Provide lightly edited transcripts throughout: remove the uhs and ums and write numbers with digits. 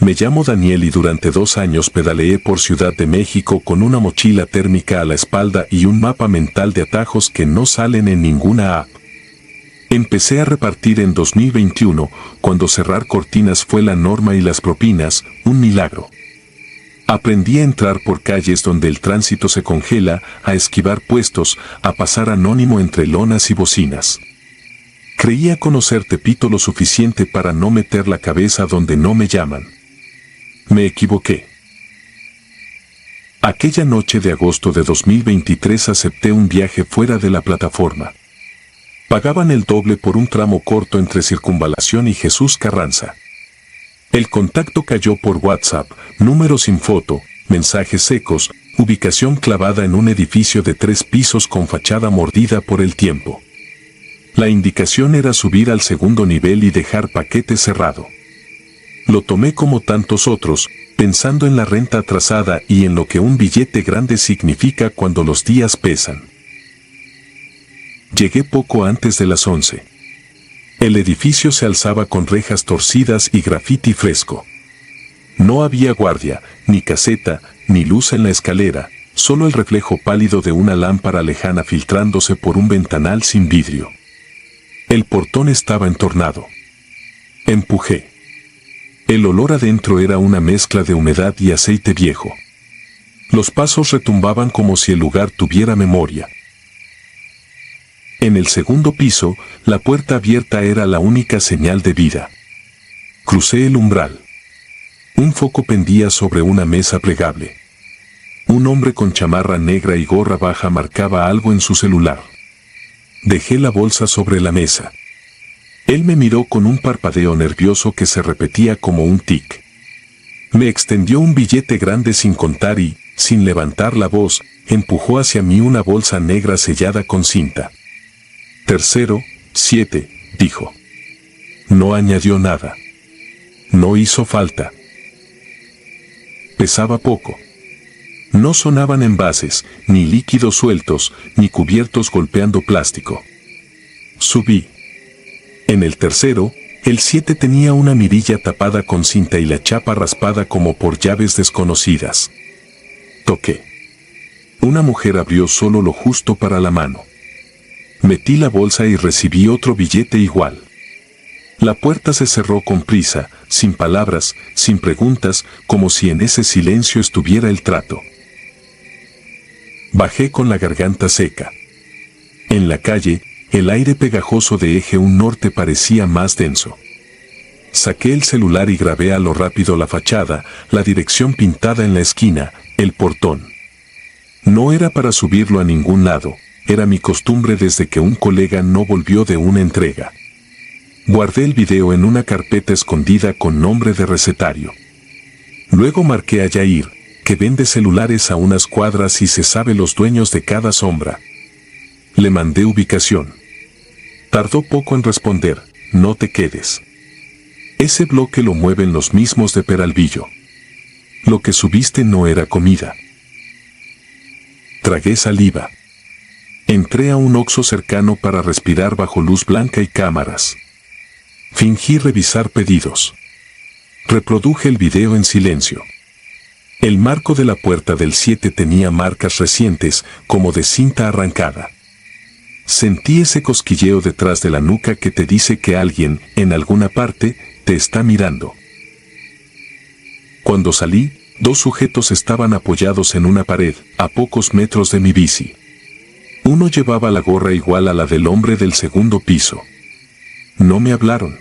Me llamo Daniel y durante 2 años pedaleé por Ciudad de México con una mochila térmica a la espalda y un mapa mental de atajos que no salen en ninguna app. Empecé a repartir en 2021, cuando cerrar cortinas fue la norma y las propinas, un milagro. Aprendí a entrar por calles donde el tránsito se congela, a esquivar puestos, a pasar anónimo entre lonas y bocinas. Creía conocer Tepito lo suficiente para no meter la cabeza donde no me llaman. Me equivoqué. Aquella noche de agosto de 2023 acepté un viaje fuera de la plataforma. Pagaban el doble por un tramo corto entre Circunvalación y Jesús Carranza. El contacto cayó por WhatsApp, número sin foto, mensajes secos, ubicación clavada en un edificio de 3 pisos con fachada mordida por el tiempo. La indicación era subir al segundo nivel y dejar paquete cerrado. Lo tomé como tantos otros, pensando en la renta atrasada y en lo que un billete grande significa cuando los días pesan. Llegué poco antes de las 11. El edificio se alzaba con rejas torcidas y grafiti fresco. No había guardia, ni caseta, ni luz en la escalera, solo el reflejo pálido de una lámpara lejana filtrándose por un ventanal sin vidrio. El portón estaba entornado. Empujé. El olor adentro era una mezcla de humedad y aceite viejo. Los pasos retumbaban como si el lugar tuviera memoria. En el segundo piso, la puerta abierta era la única señal de vida. Crucé el umbral. Un foco pendía sobre una mesa plegable. Un hombre con chamarra negra y gorra baja marcaba algo en su celular. Dejé la bolsa sobre la mesa. Él me miró con un parpadeo nervioso que se repetía como un tic. Me extendió un billete grande sin contar y, sin levantar la voz, empujó hacia mí una bolsa negra sellada con cinta. Tercero, 7, dijo. No añadió nada. No hizo falta. Pesaba poco. No sonaban envases, ni líquidos sueltos, ni cubiertos golpeando plástico. Subí. En el tercero, el 7 tenía una mirilla tapada con cinta y la chapa raspada como por llaves desconocidas. Toqué. Una mujer abrió solo lo justo para la mano. Metí la bolsa y recibí otro billete igual. La puerta se cerró con prisa, sin palabras, sin preguntas, como si en ese silencio estuviera el trato. Bajé con la garganta seca. En la calle, el aire pegajoso de Eje 1 Norte parecía más denso. Saqué el celular y grabé a lo rápido la fachada, la dirección pintada en la esquina, el portón. No era para subirlo a ningún lado, era mi costumbre desde que un colega no volvió de una entrega. Guardé el video en una carpeta escondida con nombre de recetario. Luego marqué a Yair, que vende celulares a unas cuadras y se sabe los dueños de cada sombra. Le mandé ubicación. Tardó poco en responder, no te quedes. Ese bloque lo mueven los mismos de Peralvillo. Lo que subiste no era comida. Tragué saliva. Entré a un Oxxo cercano para respirar bajo luz blanca y cámaras. Fingí revisar pedidos. Reproduje el video en silencio. El marco de la puerta del 7 tenía marcas recientes, como de cinta arrancada. Sentí ese cosquilleo detrás de la nuca que te dice que alguien, en alguna parte, te está mirando. Cuando salí, 2 sujetos estaban apoyados en una pared, a pocos metros de mi bici. Uno llevaba la gorra igual a la del hombre del segundo piso. No me hablaron.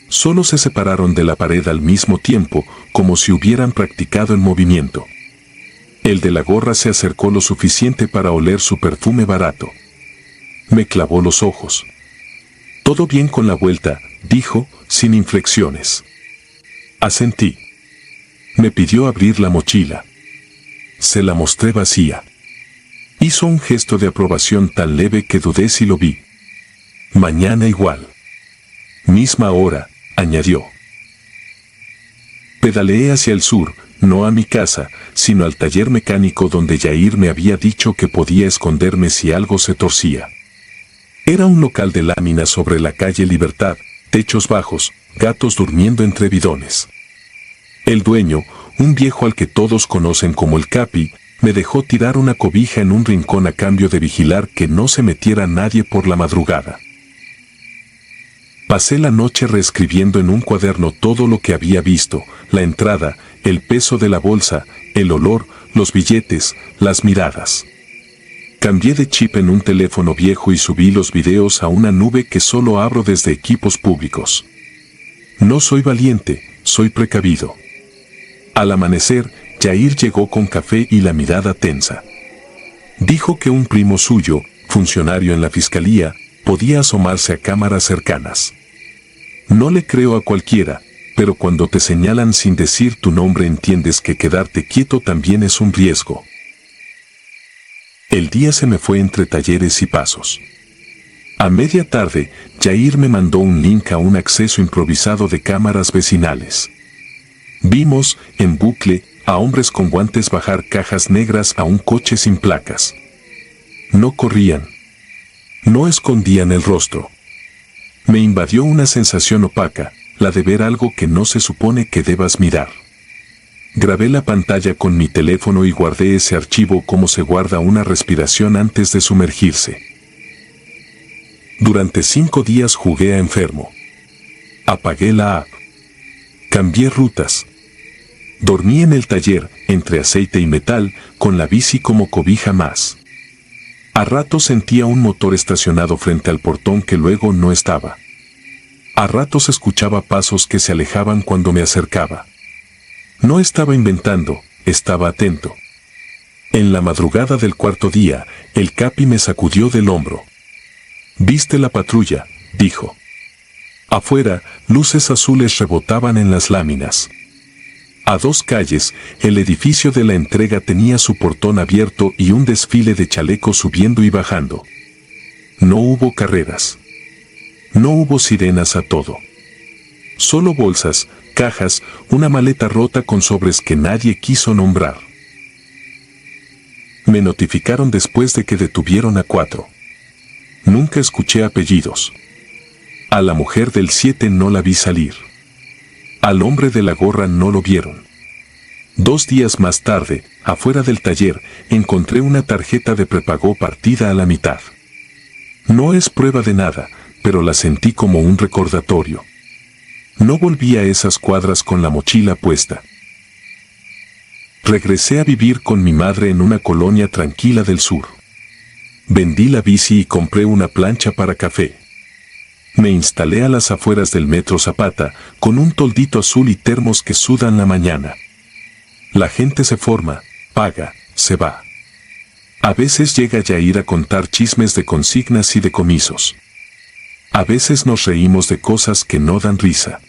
Solo se separaron de la pared al mismo tiempo, como si hubieran practicado el movimiento. El de la gorra se acercó lo suficiente para oler su perfume barato. Me clavó los ojos. Todo bien con la vuelta, dijo, sin inflexiones. Asentí. Me pidió abrir la mochila. Se la mostré vacía. Hizo un gesto de aprobación tan leve que dudé si lo vi. Mañana igual. Misma hora, añadió. Pedaleé hacia el sur, no a mi casa, sino al taller mecánico donde Yair me había dicho que podía esconderme si algo se torcía. Era un local de láminas sobre la calle Libertad, techos bajos, gatos durmiendo entre bidones. El dueño, un viejo al que todos conocen como el Capi, me dejó tirar una cobija en un rincón a cambio de vigilar que no se metiera nadie por la madrugada. Pasé la noche reescribiendo en un cuaderno todo lo que había visto, la entrada, el peso de la bolsa, el olor, los billetes, las miradas. Cambié de chip en un teléfono viejo y subí los videos a una nube que solo abro desde equipos públicos. No soy valiente, soy precavido. Al amanecer, Jair llegó con café y la mirada tensa. Dijo que un primo suyo, funcionario en la fiscalía, podía asomarse a cámaras cercanas. No le creo a cualquiera, pero cuando te señalan sin decir tu nombre entiendes que quedarte quieto también es un riesgo. El día se me fue entre talleres y pasos. A media tarde, Jair me mandó un link a un acceso improvisado de cámaras vecinales. Vimos, en bucle, a hombres con guantes bajar cajas negras a un coche sin placas. No corrían. No escondían el rostro. Me invadió una sensación opaca, la de ver algo que no se supone que debas mirar. Grabé la pantalla con mi teléfono y guardé ese archivo como se guarda una respiración antes de sumergirse. Durante 5 días jugué a enfermo. Apagué la app. Cambié rutas. Dormí en el taller, entre aceite y metal, con la bici como cobija más. A ratos sentía un motor estacionado frente al portón que luego no estaba. A ratos escuchaba pasos que se alejaban cuando me acercaba. No estaba inventando, estaba atento. En la madrugada del 4.º día, el Capi me sacudió del hombro. «¿Viste la patrulla?», dijo. Afuera, luces azules rebotaban en las láminas. A 2 calles, el edificio de la entrega tenía su portón abierto y un desfile de chalecos subiendo y bajando. No hubo carreras. No hubo sirenas a todo. Solo bolsas, cajas, una maleta rota con sobres que nadie quiso nombrar. Me notificaron después de que detuvieron a 4. Nunca escuché apellidos. A la mujer del 7 no la vi salir. Al hombre de la gorra no lo vieron. 2 días más tarde, afuera del taller, encontré una tarjeta de prepago partida a la mitad. No es prueba de nada, pero la sentí como un recordatorio. No volví a esas cuadras con la mochila puesta. Regresé a vivir con mi madre en una colonia tranquila del sur. Vendí la bici y compré una plancha para café. Me instalé a las afueras del metro Zapata, con un toldito azul y termos que sudan la mañana. La gente se forma, paga, se va. A veces llega Jair a contar chismes de consignas y decomisos. A veces nos reímos de cosas que no dan risa.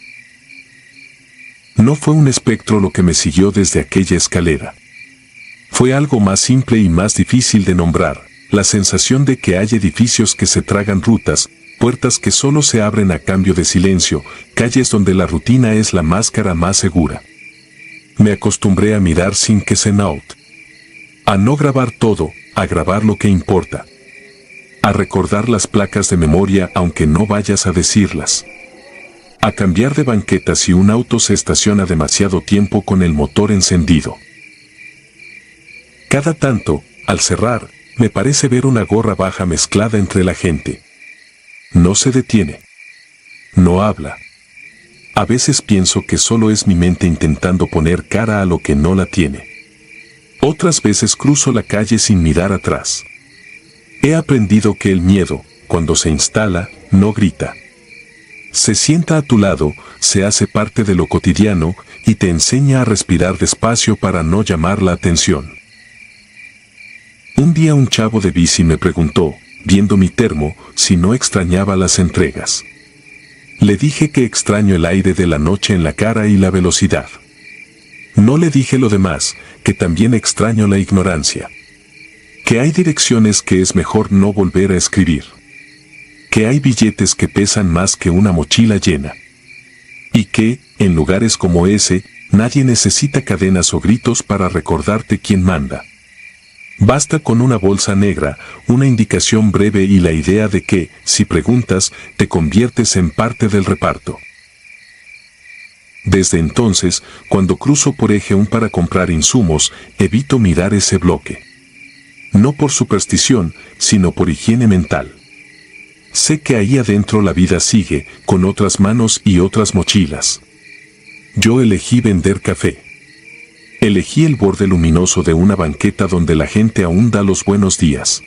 No fue un espectro lo que me siguió desde aquella escalera. Fue algo más simple y más difícil de nombrar, la sensación de que hay edificios que se tragan rutas, puertas que solo se abren a cambio de silencio, calles donde la rutina es la máscara más segura. Me acostumbré a mirar sin que se note. A no grabar todo, a grabar lo que importa. A recordar las placas de memoria aunque no vayas a decirlas. A cambiar de banquetas si un auto se estaciona demasiado tiempo con el motor encendido. Cada tanto, al cerrar, me parece ver una gorra baja mezclada entre la gente. No se detiene. No habla. A veces pienso que solo es mi mente intentando poner cara a lo que no la tiene. Otras veces cruzo la calle sin mirar atrás. He aprendido que el miedo, cuando se instala, no grita. Se sienta a tu lado, se hace parte de lo cotidiano y te enseña a respirar despacio para no llamar la atención. Un día un chavo de bici me preguntó, viendo mi termo, si no extrañaba las entregas. Le dije que extraño el aire de la noche en la cara y la velocidad. No le dije lo demás, que también extraño la ignorancia. Que hay direcciones que es mejor no volver a escribir. Que hay billetes que pesan más que una mochila llena. Y que, en lugares como ese, nadie necesita cadenas o gritos para recordarte quién manda. Basta con una bolsa negra, una indicación breve y la idea de que, si preguntas, te conviertes en parte del reparto. Desde entonces, cuando cruzo por Eje 1 para comprar insumos, evito mirar ese bloque. No por superstición, sino por higiene mental. Sé que ahí adentro la vida sigue, con otras manos y otras mochilas. Yo elegí vender café. Elegí el borde luminoso de una banqueta donde la gente aún da los buenos días.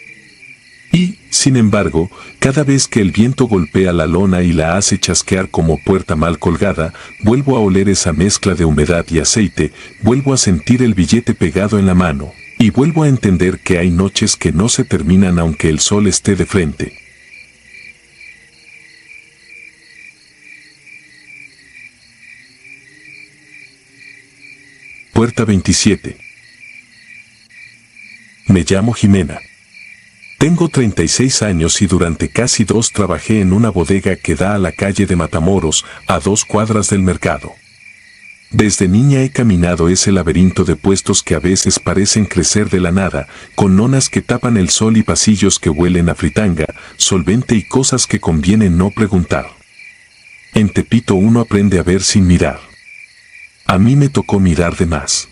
Y, sin embargo, cada vez que el viento golpea la lona y la hace chasquear como puerta mal colgada, vuelvo a oler esa mezcla de humedad y aceite, vuelvo a sentir el billete pegado en la mano, y vuelvo a entender que hay noches que no se terminan aunque el sol esté de frente. Puerta 27. Me llamo Jimena. Tengo 36 años y durante casi 2 trabajé en una bodega que da a la calle de Matamoros, a 2 cuadras del mercado. Desde niña he caminado ese laberinto de puestos que a veces parecen crecer de la nada, con nonas que tapan el sol y pasillos que huelen a fritanga, solvente y cosas que conviene no preguntar. En Tepito uno aprende a ver sin mirar. A mí me tocó mirar de más.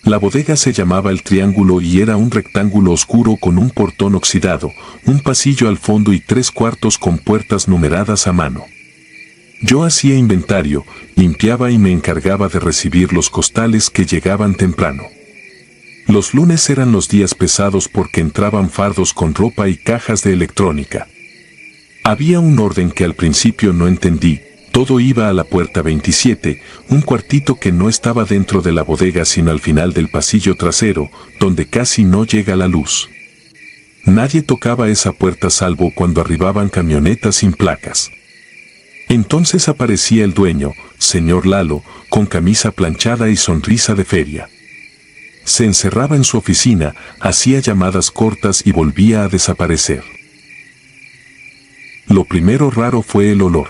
La bodega se llamaba El Triángulo y era un rectángulo oscuro con un portón oxidado, un pasillo al fondo y 3 cuartos con puertas numeradas a mano. Yo hacía inventario, limpiaba y me encargaba de recibir los costales que llegaban temprano. Los lunes eran los días pesados porque entraban fardos con ropa y cajas de electrónica. Había un orden que al principio no entendí. Todo iba a la puerta 27, un cuartito que no estaba dentro de la bodega sino al final del pasillo trasero, donde casi no llega la luz. Nadie tocaba esa puerta salvo cuando arribaban camionetas sin placas. Entonces aparecía el dueño, señor Lalo, con camisa planchada y sonrisa de feria. Se encerraba en su oficina, hacía llamadas cortas y volvía a desaparecer. Lo primero raro fue el olor.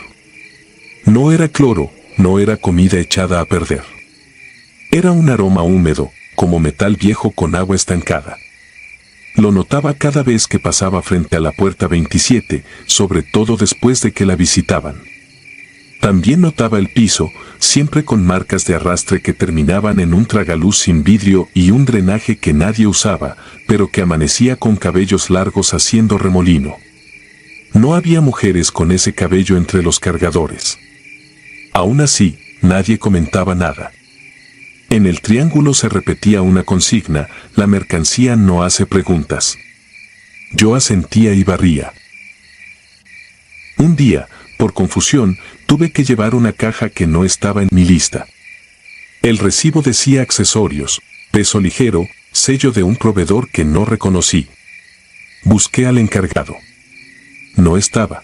No era cloro, no era comida echada a perder. Era un aroma húmedo, como metal viejo con agua estancada. Lo notaba cada vez que pasaba frente a la puerta 27, sobre todo después de que la visitaban. También notaba el piso, siempre con marcas de arrastre que terminaban en un tragaluz sin vidrio y un drenaje que nadie usaba, pero que amanecía con cabellos largos haciendo remolino. No había mujeres con ese cabello entre los cargadores. Aún así, nadie comentaba nada. En El Triángulo se repetía una consigna: la mercancía no hace preguntas. Yo asentía y barría. Un día, por confusión, tuve que llevar una caja que no estaba en mi lista. El recibo decía accesorios, peso ligero, sello de un proveedor que no reconocí. Busqué al encargado. No estaba.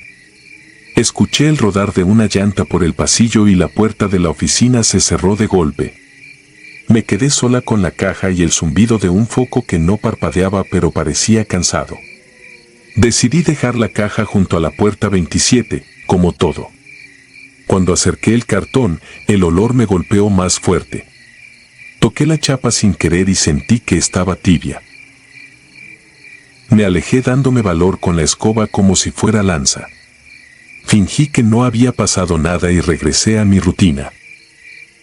Escuché el rodar de una llanta por el pasillo y la puerta de la oficina se cerró de golpe. Me quedé sola con la caja y el zumbido de un foco que no parpadeaba pero parecía cansado. Decidí dejar la caja junto a la puerta 27, como todo. Cuando acerqué el cartón, el olor me golpeó más fuerte. Toqué la chapa sin querer y sentí que estaba tibia. Me alejé dándome valor con la escoba como si fuera lanza. Fingí que no había pasado nada y regresé a mi rutina.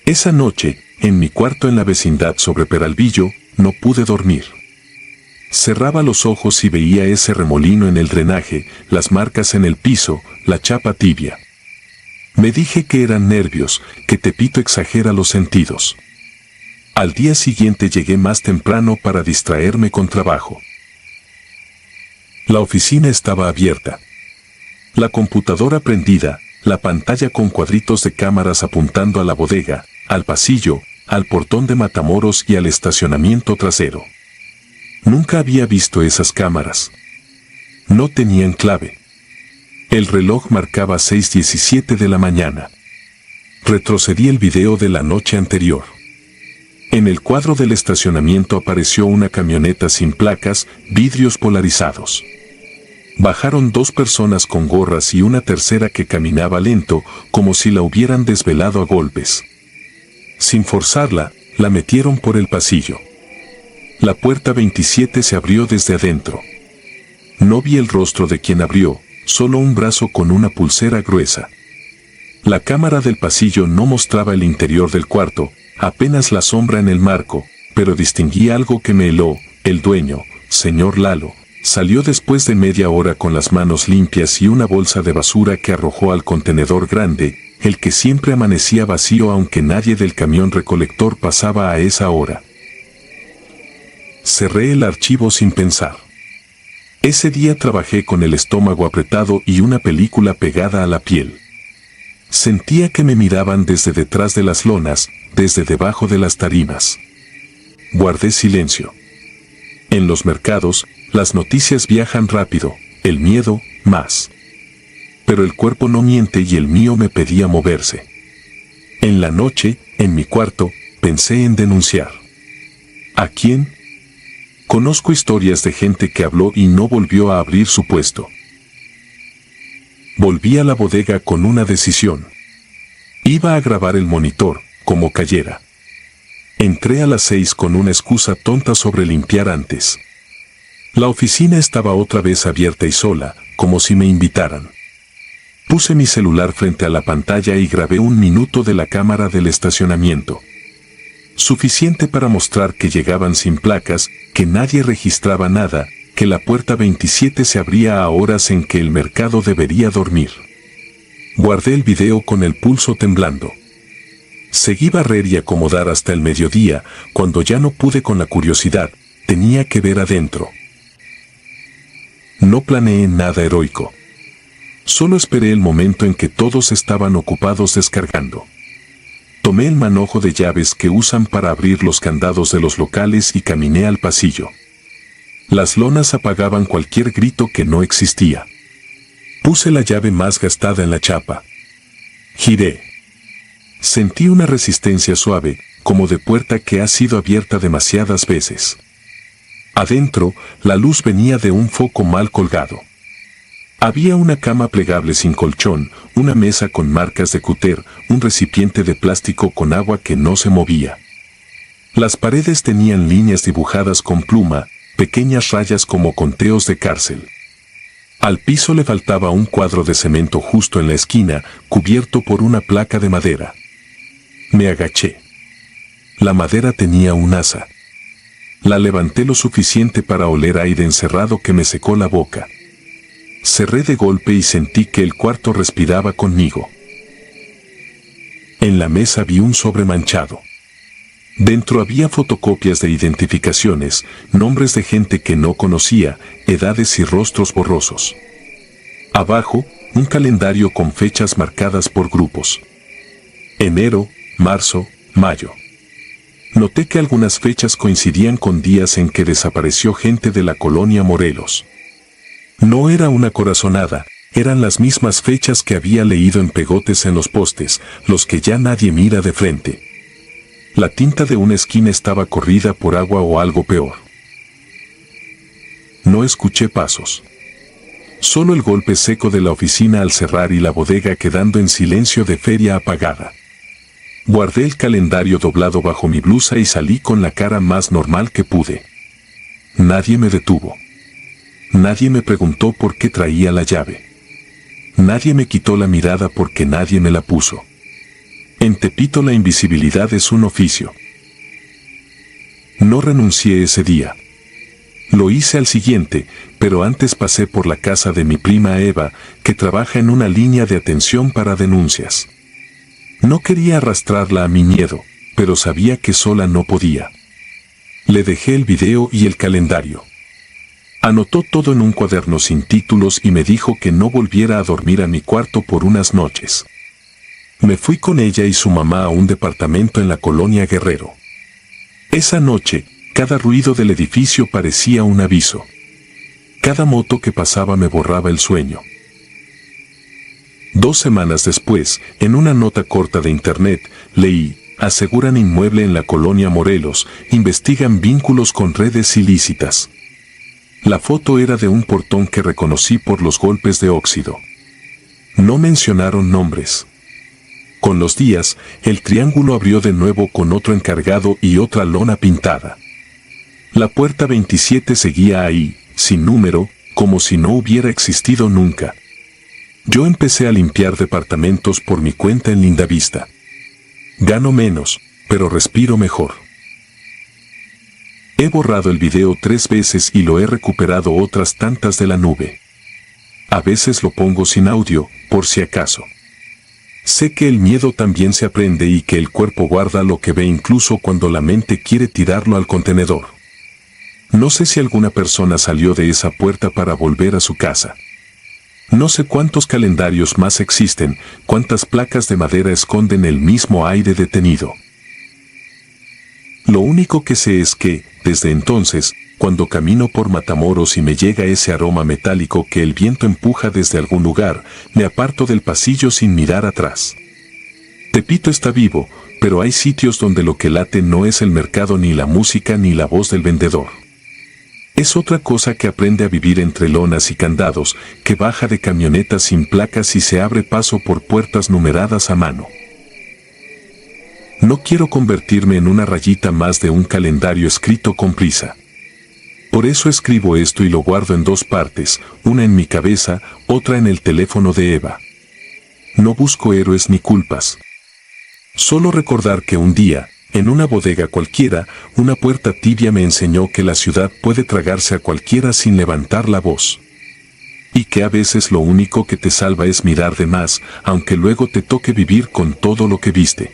Esa noche, en mi cuarto en la vecindad sobre Peralvillo, no pude dormir. Cerraba los ojos y veía ese remolino en el drenaje, las marcas en el piso, la chapa tibia. Me dije que eran nervios, que Tepito exagera los sentidos. Al día siguiente llegué más temprano para distraerme con trabajo. La oficina estaba abierta. La computadora prendida, la pantalla con cuadritos de cámaras apuntando a la bodega, al pasillo, al portón de Matamoros y al estacionamiento trasero. Nunca había visto esas cámaras. No tenían clave. El reloj marcaba 6:17 de la mañana. Retrocedí el video de la noche anterior. En el cuadro del estacionamiento apareció una camioneta sin placas, vidrios polarizados. Bajaron 2 personas con gorras y una tercera que caminaba lento, como si la hubieran desvelado a golpes. Sin forzarla, la metieron por el pasillo. La puerta 27 se abrió desde adentro. No vi el rostro de quien abrió, solo un brazo con una pulsera gruesa. La cámara del pasillo no mostraba el interior del cuarto, apenas la sombra en el marco, pero distinguí algo que me heló. El dueño, señor Lalo, salió después de media hora con las manos limpias y una bolsa de basura que arrojó al contenedor grande, el que siempre amanecía vacío aunque nadie del camión recolector pasaba a esa hora. Cerré el archivo sin pensar. Ese día trabajé con el estómago apretado y una película pegada a la piel. Sentía que me miraban desde detrás de las lonas, desde debajo de las tarimas. Guardé silencio. En los mercados, las noticias viajan rápido, el miedo, más. Pero el cuerpo no miente y el mío me pedía moverse. En la noche, en mi cuarto, pensé en denunciar. ¿A quién? Conozco historias de gente que habló y no volvió a abrir su puesto. Volví a la bodega con una decisión. Iba a grabar el monitor, como cayera. Entré a las 6 con una excusa tonta sobre limpiar antes. La oficina estaba otra vez abierta y sola, como si me invitaran. Puse mi celular frente a la pantalla y grabé 1 minuto de la cámara del estacionamiento. Suficiente para mostrar que llegaban sin placas, que nadie registraba nada, que la puerta 27 se abría a horas en que el mercado debería dormir. Guardé el video con el pulso temblando. Seguí barrer y acomodar hasta el mediodía, cuando ya no pude con la curiosidad, tenía que ver adentro. No planeé nada heroico. Solo esperé el momento en que todos estaban ocupados descargando. Tomé el manojo de llaves que usan para abrir los candados de los locales y caminé al pasillo. Las lonas apagaban cualquier grito que no existía. Puse la llave más gastada en la chapa. Giré. Sentí una resistencia suave, como de puerta que ha sido abierta demasiadas veces. Adentro, la luz venía de un foco mal colgado. Había una cama plegable sin colchón, una mesa con marcas de cúter, un recipiente de plástico con agua que no se movía. Las paredes tenían líneas dibujadas con pluma, pequeñas rayas como conteos de cárcel. Al piso le faltaba un cuadro de cemento justo en la esquina, cubierto por una placa de madera. Me agaché. La madera tenía un asa. La levanté lo suficiente para oler aire encerrado que me secó la boca. Cerré de golpe y sentí que el cuarto respiraba conmigo. En la mesa vi un sobre manchado. Dentro había fotocopias de identificaciones, nombres de gente que no conocía, edades y rostros borrosos. Abajo, un calendario con fechas marcadas por grupos. Enero, marzo, mayo. Noté que algunas fechas coincidían con días en que desapareció gente de la colonia Morelos. No era una corazonada, eran las mismas fechas que había leído en pegotes en los postes, los que ya nadie mira de frente. La tinta de una esquina estaba corrida por agua o algo peor. No escuché pasos. Solo el golpe seco de la oficina al cerrar y la bodega quedando en silencio de feria apagada. Guardé el calendario doblado bajo mi blusa y salí con la cara más normal que pude. Nadie me detuvo. Nadie me preguntó por qué traía la llave. Nadie me quitó la mirada porque nadie me la puso. En Tepito la invisibilidad es un oficio. No renuncié ese día. Lo hice al siguiente, pero antes pasé por la casa de mi prima Eva, que trabaja en una línea de atención para denuncias. No quería arrastrarla a mi miedo, pero sabía que sola no podía. Le dejé el video y el calendario. Anotó todo en un cuaderno sin títulos y me dijo que no volviera a dormir a mi cuarto por unas noches. Me fui con ella y su mamá a un departamento en la colonia Guerrero. Esa noche, cada ruido del edificio parecía un aviso. Cada moto que pasaba me borraba el sueño. 2 semanas después, en una nota corta de internet, leí: aseguran inmueble en la colonia Morelos, investigan vínculos con redes ilícitas. La foto era de un portón que reconocí por los golpes de óxido. No mencionaron nombres. Con los días, el triángulo abrió de nuevo con otro encargado y otra lona pintada. La puerta 27 seguía ahí, sin número, como si no hubiera existido nunca. Yo empecé a limpiar departamentos por mi cuenta en Lindavista. Gano menos, pero respiro mejor. He borrado el video 3 veces y lo he recuperado otras tantas de la nube. A veces lo pongo sin audio, por si acaso. Sé que el miedo también se aprende y que el cuerpo guarda lo que ve incluso cuando la mente quiere tirarlo al contenedor. No sé si alguna persona salió de esa puerta para volver a su casa. No sé cuántos calendarios más existen, cuántas placas de madera esconden el mismo aire detenido. Lo único que sé es que, desde entonces, cuando camino por Matamoros y me llega ese aroma metálico que el viento empuja desde algún lugar, me aparto del pasillo sin mirar atrás. Tepito está vivo, pero hay sitios donde lo que late no es el mercado ni la música ni la voz del vendedor. Es otra cosa que aprende a vivir entre lonas y candados, que baja de camionetas sin placas y se abre paso por puertas numeradas a mano. No quiero convertirme en una rayita más de un calendario escrito con prisa. Por eso escribo esto y lo guardo en 2 partes, una en mi cabeza, otra en el teléfono de Eva. No busco héroes ni culpas. Solo recordar que un día, en una bodega cualquiera, una puerta tibia me enseñó que la ciudad puede tragarse a cualquiera sin levantar la voz. Y que a veces lo único que te salva es mirar de más, aunque luego te toque vivir con todo lo que viste.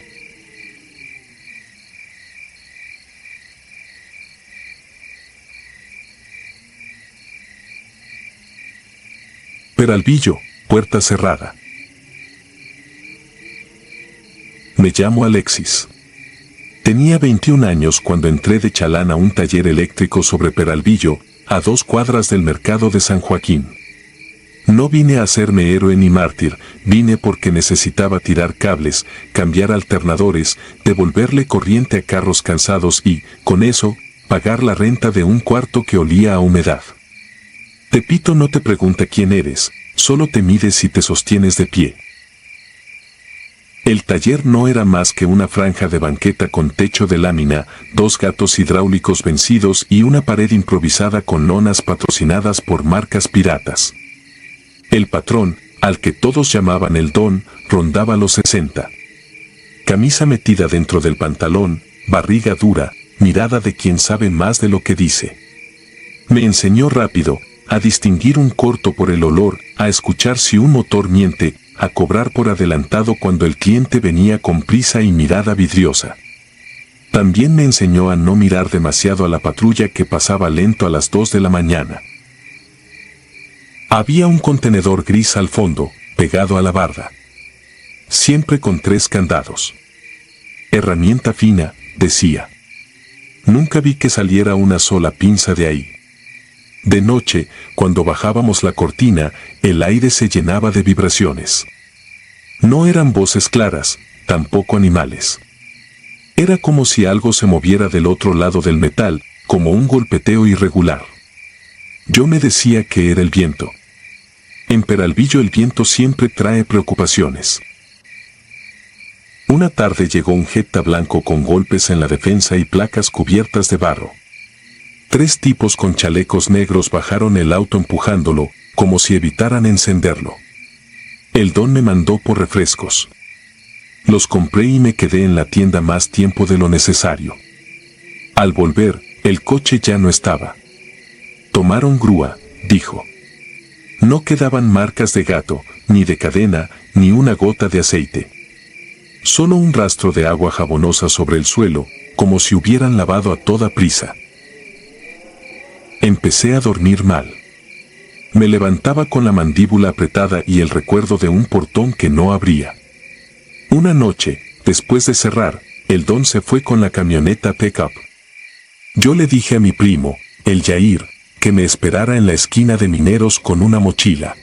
Peralvillo, puerta cerrada. Me llamo Alexis. Tenía 21 años cuando entré de chalán a un taller eléctrico sobre Peralvillo, a 2 cuadras del mercado de San Joaquín. No vine a hacerme héroe ni mártir, vine porque necesitaba tirar cables, cambiar alternadores, devolverle corriente a carros cansados y, con eso, pagar la renta de un cuarto que olía a humedad. Tepito no te pregunta quién eres, solo te mide si te sostienes de pie. El taller no era más que una franja de banqueta con techo de lámina, 2 gatos hidráulicos vencidos y una pared improvisada con lonas patrocinadas por marcas piratas. El patrón, al que todos llamaban el Don, rondaba los 60. Camisa metida dentro del pantalón, barriga dura, mirada de quien sabe más de lo que dice. Me enseñó rápido a distinguir un corto por el olor, a escuchar si un motor miente, a cobrar por adelantado cuando el cliente venía con prisa y mirada vidriosa. También me enseñó a no mirar demasiado a la patrulla que pasaba lento a las 2 de la mañana. Había un contenedor gris al fondo, pegado a la barda. Siempre con 3 candados. Herramienta fina, decía. Nunca vi que saliera una sola pinza de ahí. De noche, cuando bajábamos la cortina, el aire se llenaba de vibraciones. No eran voces claras, tampoco animales. Era como si algo se moviera del otro lado del metal, como un golpeteo irregular. Yo me decía que era el viento. En Peralvillo el viento siempre trae preocupaciones. Una tarde llegó un Jetta blanco con golpes en la defensa y placas cubiertas de barro. 3 tipos con chalecos negros bajaron el auto empujándolo, como si evitaran encenderlo. El Don me mandó por refrescos. Los compré y me quedé en la tienda más tiempo de lo necesario. Al volver, el coche ya no estaba. Tomaron grúa, dijo. No quedaban marcas de gato, ni de cadena, ni una gota de aceite. Solo un rastro de agua jabonosa sobre el suelo, como si hubieran lavado a toda prisa. Empecé a dormir mal. Me levantaba con la mandíbula apretada y el recuerdo de un portón que no abría. Una noche, después de cerrar, el Don se fue con la camioneta pick-up. Yo le dije a mi primo, el Yair, que me esperara en la esquina de Mineros con una mochila.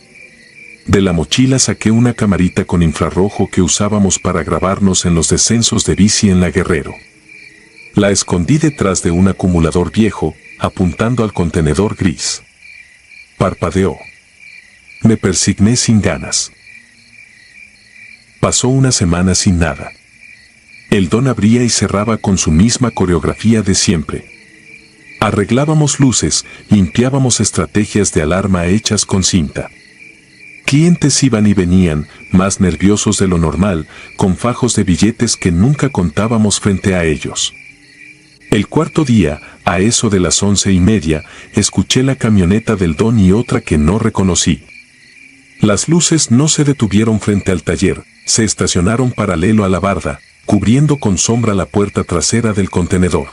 De la mochila saqué una camarita con infrarrojo que usábamos para grabarnos en los descensos de bici en la Guerrero. La escondí detrás de un acumulador viejo, apuntando al contenedor gris. Parpadeó. Me persigné sin ganas. Pasó una semana sin nada. El Don abría y cerraba con su misma coreografía de siempre. Arreglábamos luces, limpiábamos estrategias de alarma hechas con cinta. Clientes iban y venían, más nerviosos de lo normal, con fajos de billetes que nunca contábamos frente a ellos. El cuarto día, a eso de las 11:30, escuché la camioneta del Don y otra que no reconocí. Las luces no se detuvieron frente al taller, se estacionaron paralelo a la barda, cubriendo con sombra la puerta trasera del contenedor.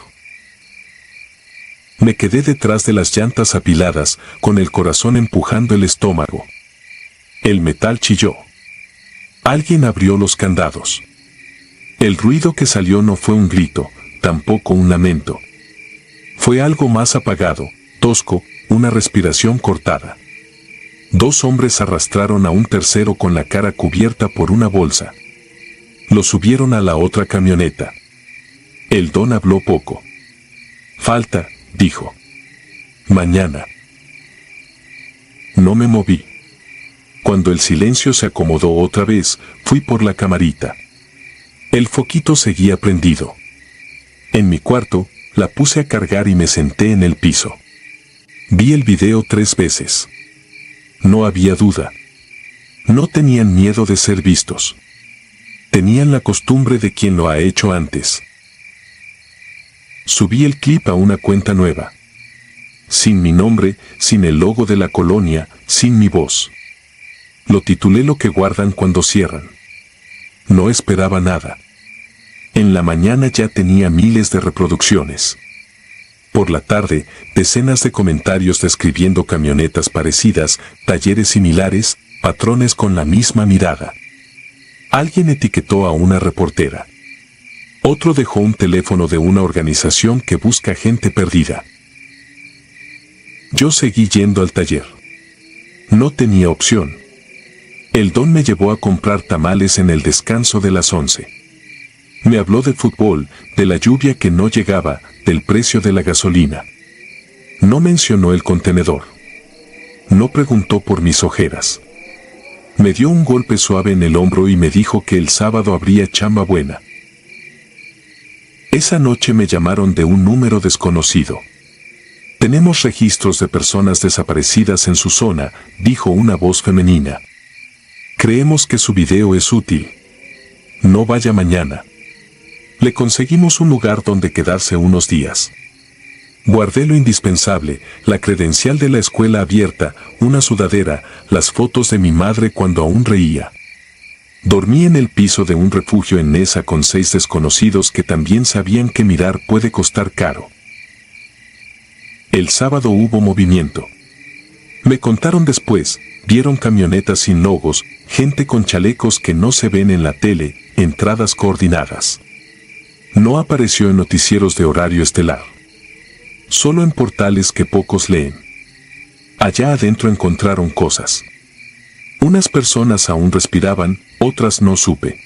Me quedé detrás de las llantas apiladas, con el corazón empujando el estómago. El metal chilló. Alguien abrió los candados. El ruido que salió no fue un grito, tampoco un lamento. Fue algo más apagado, tosco, una respiración cortada. 2 hombres arrastraron a un tercero con la cara cubierta por una bolsa. Lo subieron a la otra camioneta. El Don habló poco. Falta, dijo. Mañana. No me moví. Cuando el silencio se acomodó otra vez, fui por la camarita. El foquito seguía prendido. En mi cuarto, la puse a cargar y me senté en el piso. Vi el video 3 veces. No había duda. No tenían miedo de ser vistos. Tenían la costumbre de quien lo ha hecho antes. Subí el clip a una cuenta nueva. Sin mi nombre, sin el logo de la colonia, sin mi voz. Lo titulé Lo que guardan cuando cierran. No esperaba nada. En la mañana ya tenía miles de reproducciones. Por la tarde, decenas de comentarios describiendo camionetas parecidas, talleres similares, patrones con la misma mirada. Alguien etiquetó a una reportera. Otro dejó un teléfono de una organización que busca gente perdida. Yo seguí yendo al taller. No tenía opción. El Don me llevó a comprar tamales en el descanso de las 11. Me habló de fútbol, de la lluvia que no llegaba, del precio de la gasolina. No mencionó el contenedor. No preguntó por mis ojeras. Me dio un golpe suave en el hombro y me dijo que el sábado habría chamba buena. Esa noche me llamaron de un número desconocido. Tenemos registros de personas desaparecidas en su zona, dijo una voz femenina. Creemos que su video es útil. No vaya mañana. Le conseguimos un lugar donde quedarse unos días. Guardé lo indispensable, la credencial de la escuela abierta, una sudadera, las fotos de mi madre cuando aún reía. Dormí en el piso de un refugio en Nesa con 6 desconocidos que también sabían que mirar puede costar caro. El sábado hubo movimiento. Me contaron después, vieron camionetas sin logos, gente con chalecos que no se ven en la tele, entradas coordinadas. No apareció en noticieros de horario estelar. Solo en portales que pocos leen. Allá adentro encontraron cosas. Unas personas aún respiraban, otras no supe.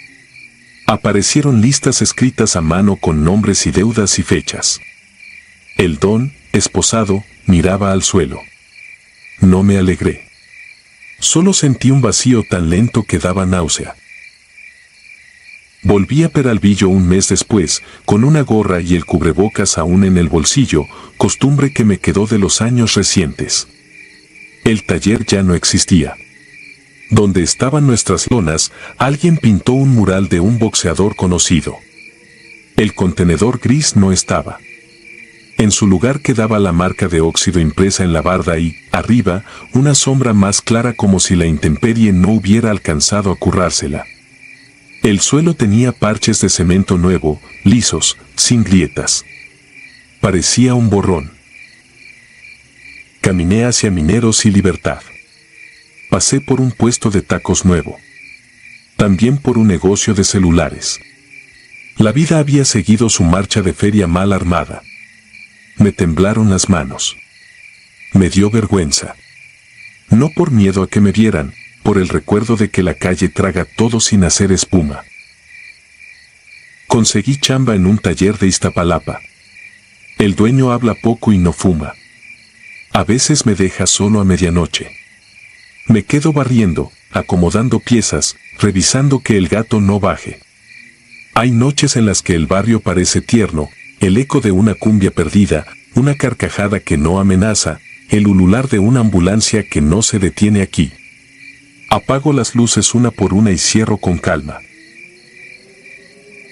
Aparecieron listas escritas a mano con nombres y deudas y fechas. El Don, esposado, miraba al suelo. No me alegré. Solo sentí un vacío tan lento que daba náusea. Volví a Peralvillo un mes después, con una gorra y el cubrebocas aún en el bolsillo, costumbre que me quedó de los años recientes. El taller ya no existía. Donde estaban nuestras lonas, alguien pintó un mural de un boxeador conocido. El contenedor gris no estaba. En su lugar quedaba la marca de óxido impresa en la barda y, arriba, una sombra más clara como si la intemperie no hubiera alcanzado a currársela. El suelo tenía parches de cemento nuevo, lisos, sin grietas. Parecía un borrón. Caminé hacia Mineros y Libertad. Pasé por un puesto de tacos nuevo. También por un negocio de celulares. La vida había seguido su marcha de feria mal armada. Me temblaron las manos. Me dio vergüenza. No por miedo a que me vieran, por el recuerdo de que la calle traga todo sin hacer espuma. Conseguí chamba en un taller de Iztapalapa. El dueño habla poco y no fuma. A veces me deja solo a medianoche. Me quedo barriendo, acomodando piezas, revisando que el gato no baje. Hay noches en las que el barrio parece tierno, el eco de una cumbia perdida, una carcajada que no amenaza, el ulular de una ambulancia que no se detiene aquí. Apago las luces una por una y cierro con calma.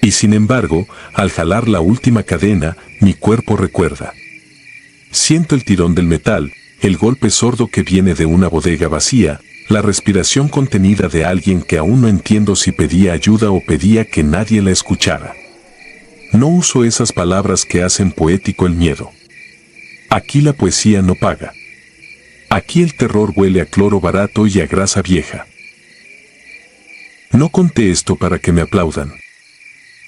Y sin embargo, al jalar la última cadena, mi cuerpo recuerda. Siento el tirón del metal, el golpe sordo que viene de una bodega vacía, la respiración contenida de alguien que aún no entiendo si pedía ayuda o pedía que nadie la escuchara. No uso esas palabras que hacen poético el miedo. Aquí la poesía no paga. Aquí el terror huele a cloro barato y a grasa vieja. No conté esto para que me aplaudan.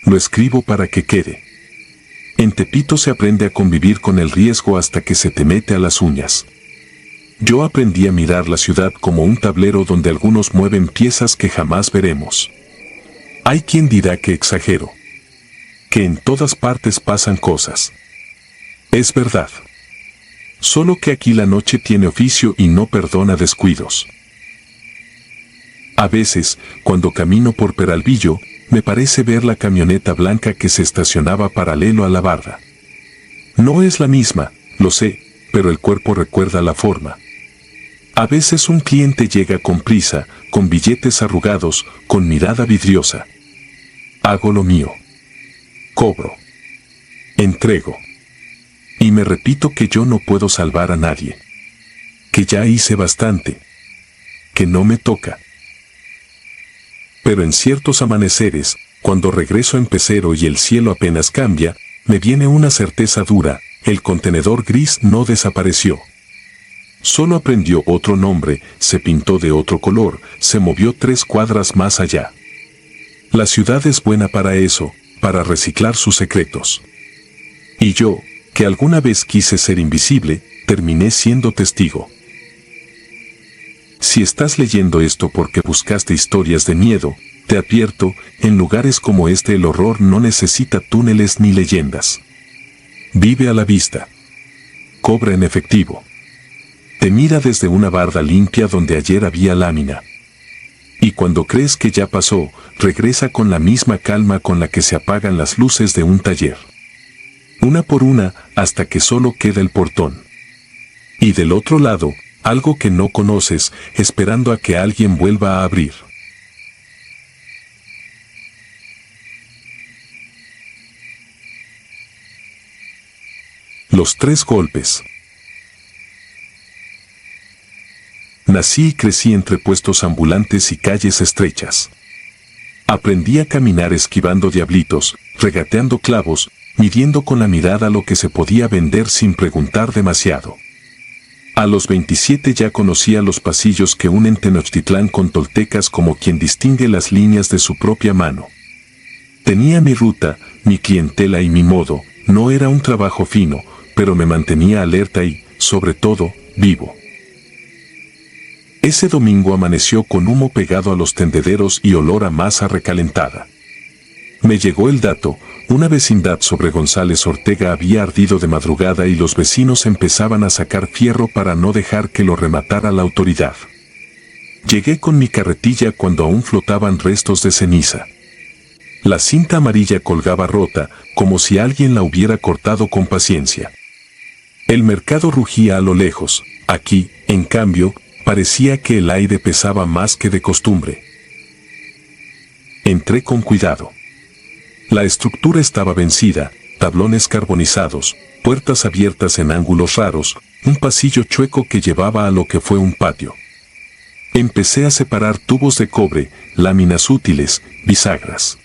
Lo escribo para que quede. En Tepito se aprende a convivir con el riesgo hasta que se te mete a las uñas. Yo aprendí a mirar la ciudad como un tablero donde algunos mueven piezas que jamás veremos. Hay quien dirá que exagero. Que en todas partes pasan cosas. Es verdad. Solo que aquí la noche tiene oficio y no perdona descuidos. A veces, cuando camino por Peralvillo, me parece ver la camioneta blanca que se estacionaba paralelo a la barda. No es la misma, lo sé, pero el cuerpo recuerda la forma. A veces un cliente llega con prisa, con billetes arrugados, con mirada vidriosa. Hago lo mío. Cobro. Entrego. Y me repito que yo no puedo salvar a nadie. Que ya hice bastante. Que no me toca. Pero en ciertos amaneceres, cuando regreso en pecero y el cielo apenas cambia, me viene una certeza dura: el contenedor gris no desapareció. Solo aprendió otro nombre, se pintó de otro color, se movió 3 cuadras más allá. La ciudad es buena para eso, para reciclar sus secretos. Y yo, que alguna vez quise ser invisible, terminé siendo testigo. Si estás leyendo esto porque buscaste historias de miedo, te advierto, en lugares como este el horror no necesita túneles ni leyendas. Vive a la vista. Cobra en efectivo. Te mira desde una barda limpia donde ayer había lámina. Y cuando crees que ya pasó, regresa con la misma calma con la que se apagan las luces de un taller. Una por una, hasta que solo queda el portón. Y del otro lado, algo que no conoces, esperando a que alguien vuelva a abrir. Los 3 golpes. Nací y crecí entre puestos ambulantes y calles estrechas. Aprendí a caminar esquivando diablitos, regateando clavos, midiendo con la mirada lo que se podía vender sin preguntar demasiado. A los 27 ya conocía los pasillos que unen Tenochtitlán con Toltecas como quien distingue las líneas de su propia mano. Tenía mi ruta, mi clientela y mi modo. No era un trabajo fino, pero me mantenía alerta y, sobre todo, vivo. Ese domingo amaneció con humo pegado a los tendederos y olor a masa recalentada. Me llegó el dato: una vecindad sobre González Ortega había ardido de madrugada y los vecinos empezaban a sacar fierro para no dejar que lo rematara la autoridad. Llegué con mi carretilla cuando aún flotaban restos de ceniza. La cinta amarilla colgaba rota, como si alguien la hubiera cortado con paciencia. El mercado rugía a lo lejos. Aquí, en cambio, parecía que el aire pesaba más que de costumbre. Entré con cuidado. La estructura estaba vencida, tablones carbonizados, puertas abiertas en ángulos raros, un pasillo chueco que llevaba a lo que fue un patio. Empecé a separar tubos de cobre, láminas útiles, bisagras.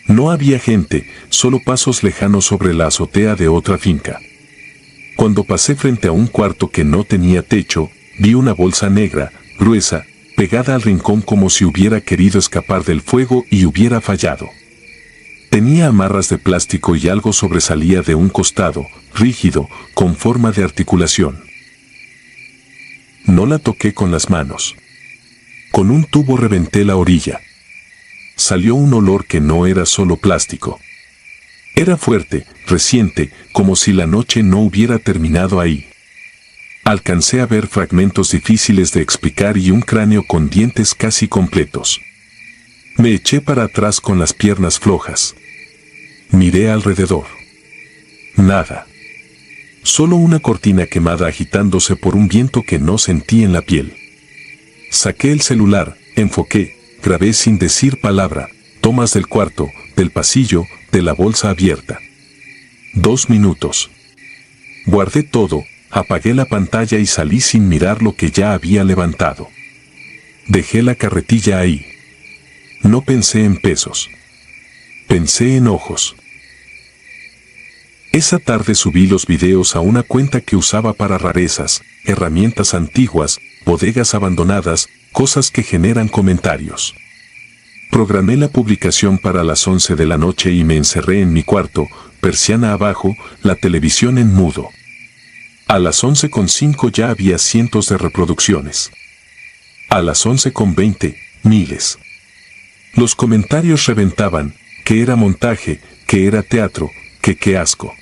No había gente, solo pasos lejanos sobre la azotea de otra finca. Cuando pasé frente a un cuarto que no tenía techo, vi una bolsa negra, gruesa, pegada al rincón como si hubiera querido escapar del fuego y hubiera fallado. Tenía amarras de plástico y algo sobresalía de un costado, rígido, con forma de articulación. No la toqué con las manos. Con un tubo reventé la orilla. Salió un olor que no era solo plástico. Era fuerte, reciente, como si la noche no hubiera terminado ahí. Alcancé a ver fragmentos difíciles de explicar y un cráneo con dientes casi completos. Me eché para atrás con las piernas flojas. Miré alrededor. Nada. Solo una cortina quemada agitándose por un viento que no sentí en la piel. Saqué el celular, enfoqué, grabé sin decir palabra, tomas del cuarto, del pasillo, de la bolsa abierta. 2 minutos. Guardé todo, apagué la pantalla y salí sin mirar lo que ya había levantado. Dejé la carretilla ahí. No pensé en pesos. Pensé en ojos. Esa tarde subí los videos a una cuenta que usaba para rarezas, herramientas antiguas, bodegas abandonadas, cosas que generan comentarios. Programé la publicación para las 11 de la noche y me encerré en mi cuarto, persiana abajo, la televisión en mudo. A las 11:05 ya había cientos de reproducciones. A las 11:20, miles. Los comentarios reventaban, que era montaje, que era teatro, que qué asco.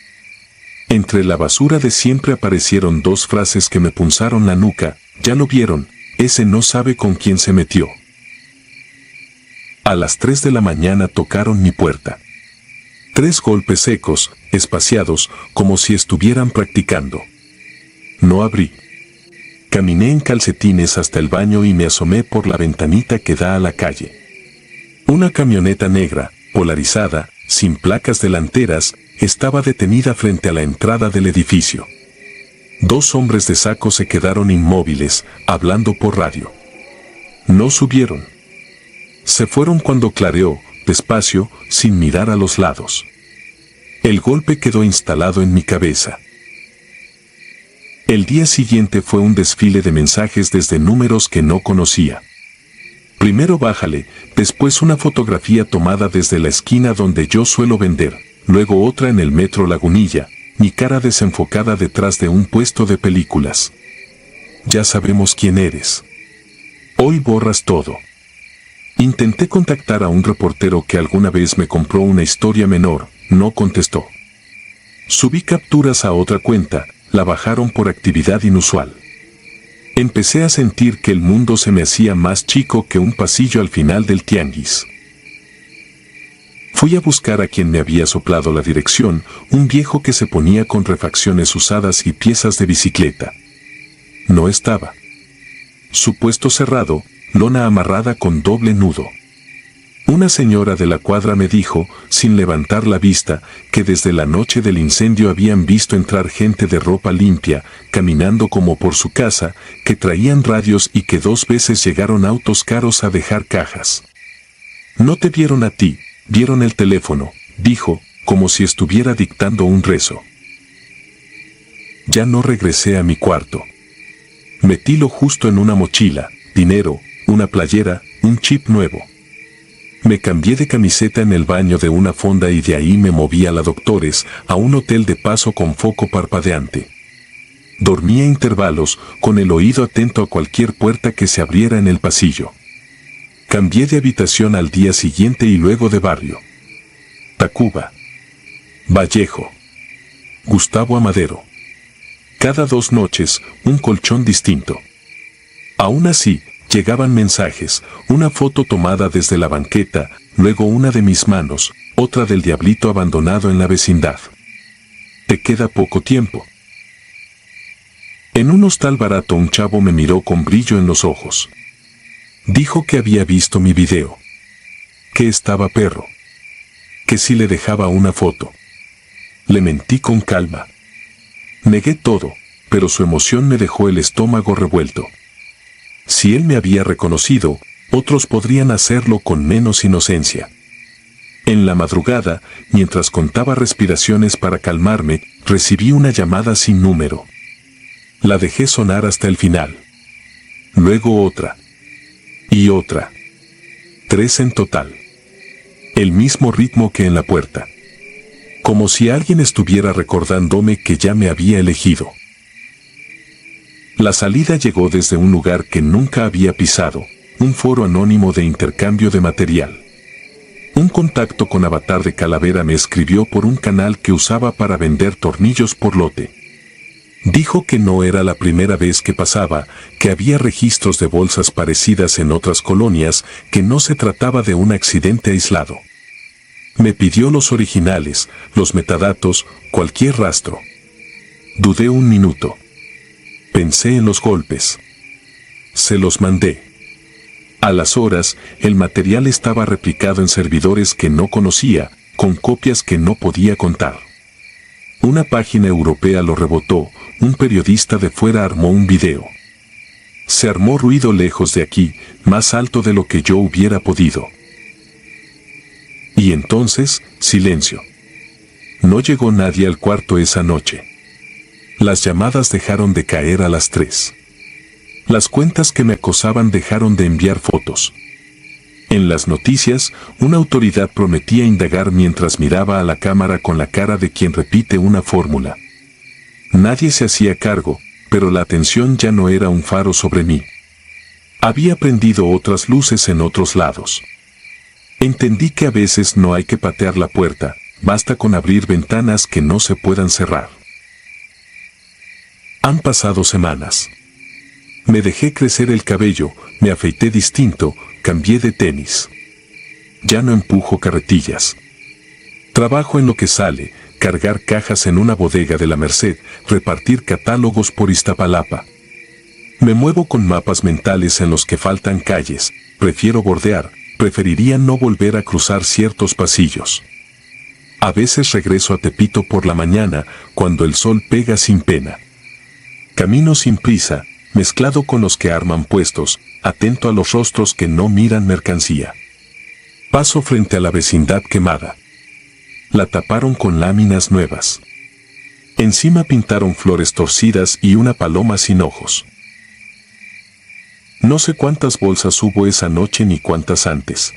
Entre la basura de siempre aparecieron 2 frases que me punzaron la nuca: ya lo vieron, ese no sabe con quién se metió. A las 3 de la mañana tocaron mi puerta. 3 golpes secos, espaciados, como si estuvieran practicando. No abrí. Caminé en calcetines hasta el baño y me asomé por la ventanita que da a la calle. Una camioneta negra, polarizada, sin placas delanteras, estaba detenida frente a la entrada del edificio. 2 hombres de saco se quedaron inmóviles, hablando por radio. No subieron. Se fueron cuando clareó, despacio, sin mirar a los lados. El golpe quedó instalado en mi cabeza. El día siguiente fue un desfile de mensajes desde números que no conocía. Primero bájale, después una fotografía tomada desde la esquina donde yo suelo vender, luego otra en el metro Lagunilla, mi cara desenfocada detrás de un puesto de películas. Ya sabemos quién eres. Hoy borras todo. Intenté contactar a un reportero que alguna vez me compró una historia menor, no contestó. Subí capturas a otra cuenta, la bajaron por actividad inusual. Empecé a sentir que el mundo se me hacía más chico que un pasillo al final del tianguis. Fui a buscar a quien me había soplado la dirección, un viejo que se ponía con refacciones usadas y piezas de bicicleta. No estaba. Su puesto cerrado, lona amarrada con doble nudo. Una señora de la cuadra me dijo, sin levantar la vista, que desde la noche del incendio habían visto entrar gente de ropa limpia, caminando como por su casa, que traían radios y que 2 veces llegaron autos caros a dejar cajas. No te vieron a ti, vieron el teléfono, dijo, como si estuviera dictando un rezo. Ya no regresé a mi cuarto. Metí lo justo en una mochila, dinero, una playera, un chip nuevo. Me cambié de camiseta en el baño de una fonda y de ahí me moví a la Doctores, a un hotel de paso con foco parpadeante. Dormí a intervalos, con el oído atento a cualquier puerta que se abriera en el pasillo. Cambié de habitación al día siguiente y luego de barrio. Tacuba. Vallejo. Gustavo Amadero. Cada 2 noches, un colchón distinto. Aún así, llegaban mensajes, una foto tomada desde la banqueta, luego una de mis manos, otra del diablito abandonado en la vecindad. Te queda poco tiempo. En un hostal barato un chavo me miró con brillo en los ojos. Dijo que había visto mi video. Que estaba perro. Que si le dejaba una foto. Le mentí con calma. Negué todo, pero su emoción me dejó el estómago revuelto. Si él me había reconocido, otros podrían hacerlo con menos inocencia. En la madrugada, mientras contaba respiraciones para calmarme, recibí una llamada sin número. La dejé sonar hasta el final. Luego otra. Y otra. 3 en total. El mismo ritmo que en la puerta. Como si alguien estuviera recordándome que ya me había elegido. La salida llegó desde un lugar que nunca había pisado, un foro anónimo de intercambio de material. Un contacto con avatar de calavera me escribió por un canal que usaba para vender tornillos por lote. Dijo que no era la primera vez que pasaba, que había registros de bolsas parecidas en otras colonias, que no se trataba de un accidente aislado. Me pidió los originales, los metadatos, cualquier rastro. Dudé un minuto. Pensé en los golpes. Se los mandé. A las horas, el material estaba replicado en servidores que no conocía, con copias que no podía contar. Una página europea lo rebotó, un periodista de fuera armó un video. Se armó ruido lejos de aquí, más alto de lo que yo hubiera podido. Y entonces, silencio. No llegó nadie al cuarto esa noche. Las llamadas dejaron de caer a las 3. Las cuentas que me acosaban dejaron de enviar fotos. En las noticias, una autoridad prometía indagar mientras miraba a la cámara con la cara de quien repite una fórmula. Nadie se hacía cargo, pero la atención ya no era un faro sobre mí. Había prendido otras luces en otros lados. Entendí que a veces no hay que patear la puerta, basta con abrir ventanas que no se puedan cerrar. Han pasado semanas. Me dejé crecer el cabello, me afeité distinto, cambié de tenis. Ya no empujo carretillas. Trabajo en lo que sale, cargar cajas en una bodega de la Merced, repartir catálogos por Iztapalapa. Me muevo con mapas mentales en los que faltan calles, prefiero bordear, preferiría no volver a cruzar ciertos pasillos. A veces regreso a Tepito por la mañana, cuando el sol pega sin pena. Camino sin prisa, mezclado con los que arman puestos, atento a los rostros que no miran mercancía. Paso frente a la vecindad quemada. La taparon con láminas nuevas. Encima pintaron flores torcidas y una paloma sin ojos. No sé cuántas bolsas hubo esa noche ni cuántas antes.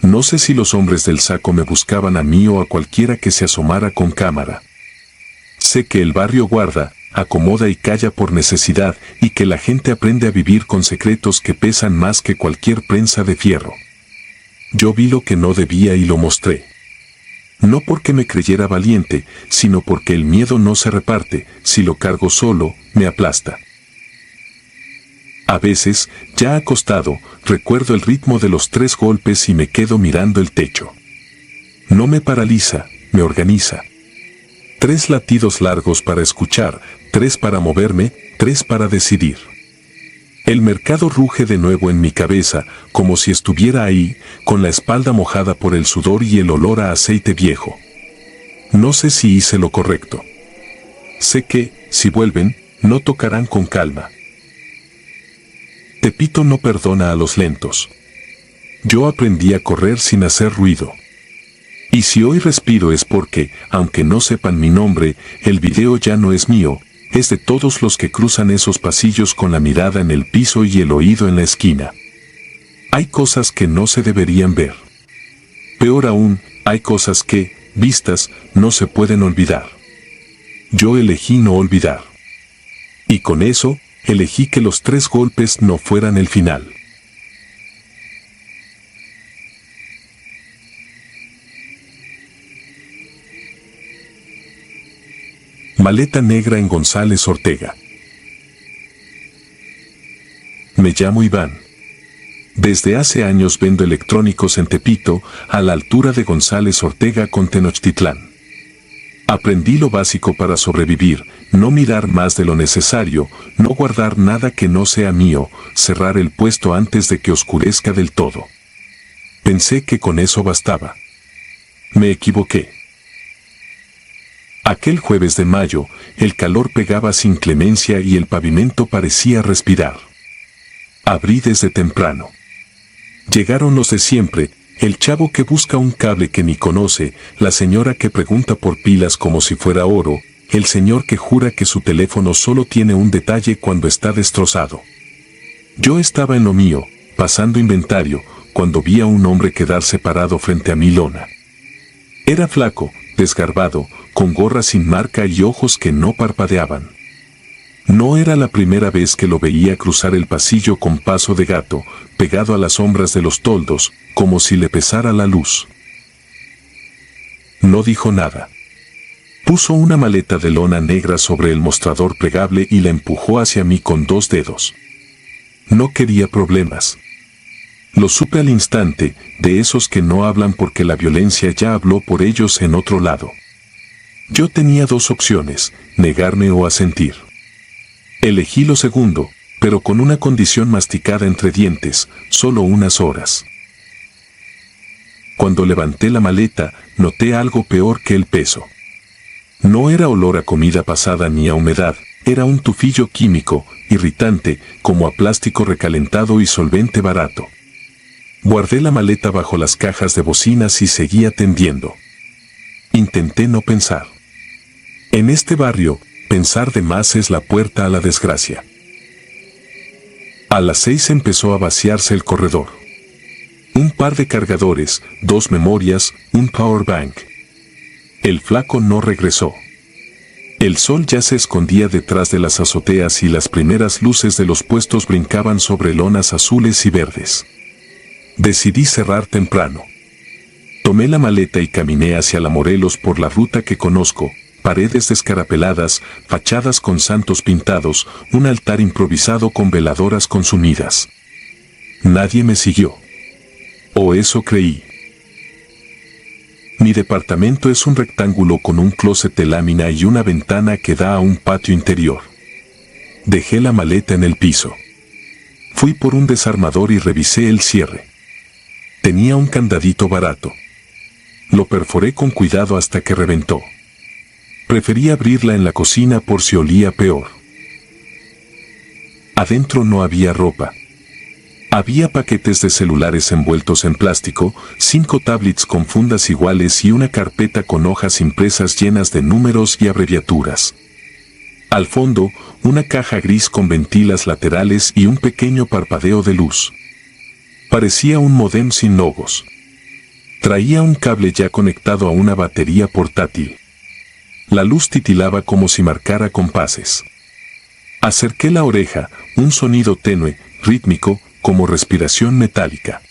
No sé si los hombres del saco me buscaban a mí o a cualquiera que se asomara con cámara. Sé que el barrio guarda, acomoda y calla por necesidad, y que la gente aprende a vivir con secretos que pesan más que cualquier prensa de fierro. Yo vi lo que no debía y lo mostré. No porque me creyera valiente, sino porque el miedo no se reparte, si lo cargo solo, me aplasta. A veces, ya acostado, recuerdo el ritmo de los 3 golpes y me quedo mirando el techo. No me paraliza, me organiza. 3 latidos largos para escuchar, 3 para moverme, 3 para decidir. El mercado ruge de nuevo en mi cabeza, como si estuviera ahí, con la espalda mojada por el sudor y el olor a aceite viejo. No sé si hice lo correcto. Sé que, si vuelven, no tocarán con calma. Tepito no perdona a los lentos. Yo aprendí a correr sin hacer ruido. Y si hoy respiro es porque, aunque no sepan mi nombre, el video ya no es mío, es de todos los que cruzan esos pasillos con la mirada en el piso y el oído en la esquina. Hay cosas que no se deberían ver. Peor aún, hay cosas que, vistas, no se pueden olvidar. Yo elegí no olvidar. Y con eso, elegí que los 3 golpes no fueran el final. Maleta negra en González Ortega. Me llamo Iván. Desde hace años vendo electrónicos en Tepito, a la altura de González Ortega con Tenochtitlán. Aprendí lo básico para sobrevivir, no mirar más de lo necesario, no guardar nada que no sea mío, cerrar el puesto antes de que oscurezca del todo. Pensé que con eso bastaba. Me equivoqué. Aquel jueves de mayo, el calor pegaba sin clemencia y el pavimento parecía respirar. Abrí desde temprano. Llegaron los de siempre, el chavo que busca un cable que ni conoce, la señora que pregunta por pilas como si fuera oro, el señor que jura que su teléfono solo tiene un detalle cuando está destrozado. Yo estaba en lo mío, pasando inventario, cuando vi a un hombre quedarse parado frente a mi lona. Era flaco, desgarbado, con gorra sin marca y ojos que no parpadeaban. No era la primera vez que lo veía cruzar el pasillo con paso de gato, pegado a las sombras de los toldos, como si le pesara la luz. No dijo nada. Puso una maleta de lona negra sobre el mostrador plegable y la empujó hacia mí con 2 dedos. No quería problemas. Lo supe al instante, de esos que no hablan porque la violencia ya habló por ellos en otro lado. Yo tenía 2 opciones, negarme o asentir. Elegí lo segundo, pero con una condición masticada entre dientes, solo unas horas. Cuando levanté la maleta, noté algo peor que el peso. No era olor a comida pasada ni a humedad, era un tufillo químico, irritante, como a plástico recalentado y solvente barato. Guardé la maleta bajo las cajas de bocinas y seguí atendiendo. Intenté no pensar. En este barrio, pensar de más es la puerta a la desgracia. A las 6 empezó a vaciarse el corredor. Un par de cargadores, 2 memorias, un power bank. El flaco no regresó. El sol ya se escondía detrás de las azoteas y las primeras luces de los puestos brincaban sobre lonas azules y verdes. Decidí cerrar temprano. Tomé la maleta y caminé hacia la Morelos por la ruta que conozco, paredes descarapeladas, fachadas con santos pintados, un altar improvisado con veladoras consumidas. Nadie me siguió. O eso creí. Mi departamento es un rectángulo con un closet de lámina y una ventana que da a un patio interior. Dejé la maleta en el piso. Fui por un desarmador y revisé el cierre. Tenía un candadito barato. Lo perforé con cuidado hasta que reventó. Preferí abrirla en la cocina por si olía peor. Adentro no había ropa. Había paquetes de celulares envueltos en plástico, 5 tablets con fundas iguales y una carpeta con hojas impresas llenas de números y abreviaturas. Al fondo, una caja gris con ventilas laterales y un pequeño parpadeo de luz. Parecía un módem sin logos. Traía un cable ya conectado a una batería portátil. La luz titilaba como si marcara compases. Acerqué la oreja, un sonido tenue, rítmico, como respiración metálica.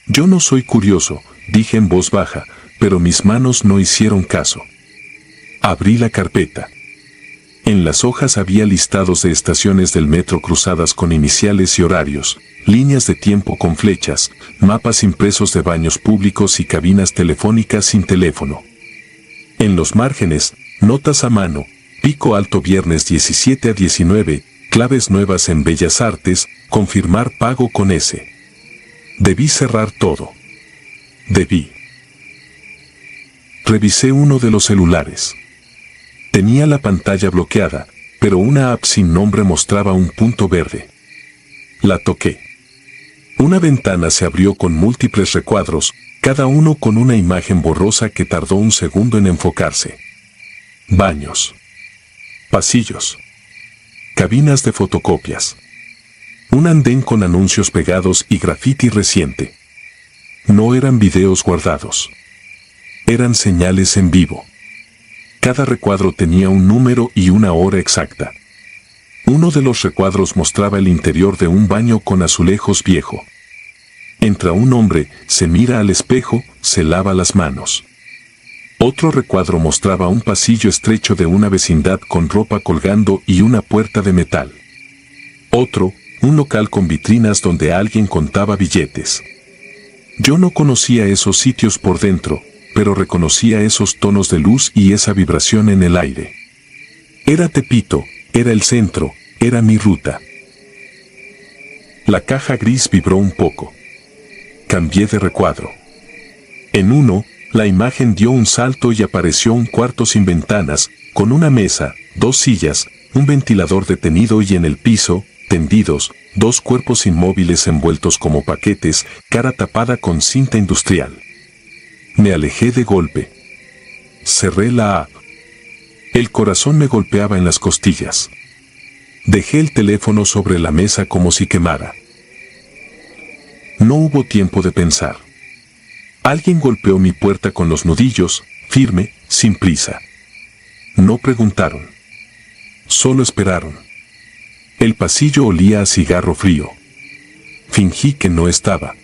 Yo no soy curioso, dije en voz baja, pero mis manos no hicieron caso. Abrí la carpeta. En las hojas había listados de estaciones del metro cruzadas con iniciales y horarios, líneas de tiempo con flechas, mapas impresos de baños públicos y cabinas telefónicas sin teléfono. En los márgenes, notas a mano, pico alto viernes 17 a 19, claves nuevas en Bellas Artes, confirmar pago con S. Debí cerrar todo. Debí. Revisé uno de los celulares. Tenía la pantalla bloqueada, pero una app sin nombre mostraba un punto verde. La toqué. Una ventana se abrió con múltiples recuadros, cada uno con una imagen borrosa que tardó un segundo en enfocarse. Baños. Pasillos. Cabinas de fotocopias. Un andén con anuncios pegados y graffiti reciente. No eran videos guardados. Eran señales en vivo. Cada recuadro tenía un número y una hora exacta. Uno de los recuadros mostraba el interior de un baño con azulejos viejo. Entra un hombre, se mira al espejo, se lava las manos. Otro recuadro mostraba un pasillo estrecho de una vecindad con ropa colgando y una puerta de metal. Otro, un local con vitrinas donde alguien contaba billetes. Yo no conocía esos sitios por dentro, pero reconocía esos tonos de luz y esa vibración en el aire. Era Tepito, era el centro, era mi ruta. La caja gris vibró un poco. Cambié de recuadro. En uno, la imagen dio un salto y apareció un cuarto sin ventanas, con una mesa, 2 sillas, un ventilador detenido y en el piso, tendidos, 2 cuerpos inmóviles envueltos como paquetes, cara tapada con cinta industrial. Me alejé de golpe. Cerré la app. El corazón me golpeaba en las costillas. Dejé el teléfono sobre la mesa como si quemara. No hubo tiempo de pensar. Alguien golpeó mi puerta con los nudillos, firme, sin prisa. No preguntaron. Solo esperaron. El pasillo olía a cigarro frío. Fingí que no estaba.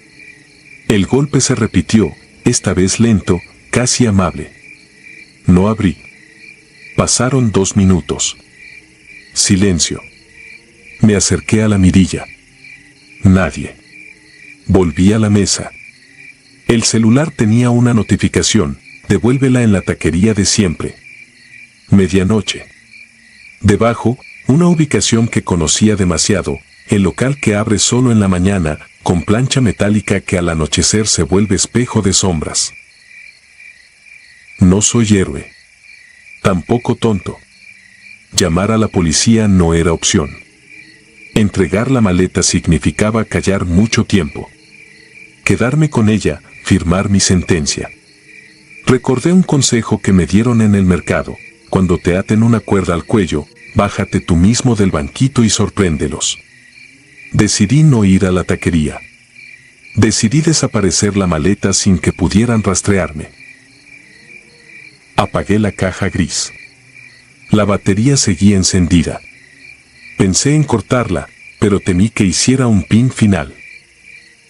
El golpe se repitió, esta vez lento, casi amable. No abrí. Pasaron 2 minutos. Silencio. Me acerqué a la mirilla. Nadie. Volví a la mesa. El celular tenía una notificación, devuélvela en la taquería de siempre. Medianoche. Debajo, Una ubicación que conocía demasiado, el local que abre solo en la mañana, con plancha metálica que al anochecer se vuelve espejo de sombras. No soy héroe. Tampoco tonto. Llamar a la policía no era opción. Entregar la maleta significaba callar mucho tiempo. Quedarme con ella, firmar mi sentencia. Recordé un consejo que me dieron en el mercado: cuando te aten una cuerda al cuello, bájate tú mismo del banquito y sorpréndelos. Decidí no ir a la taquería. Decidí desaparecer la maleta sin que pudieran rastrearme. Apagué la caja gris. La batería seguía encendida. Pensé en cortarla, pero temí que hiciera un pin final.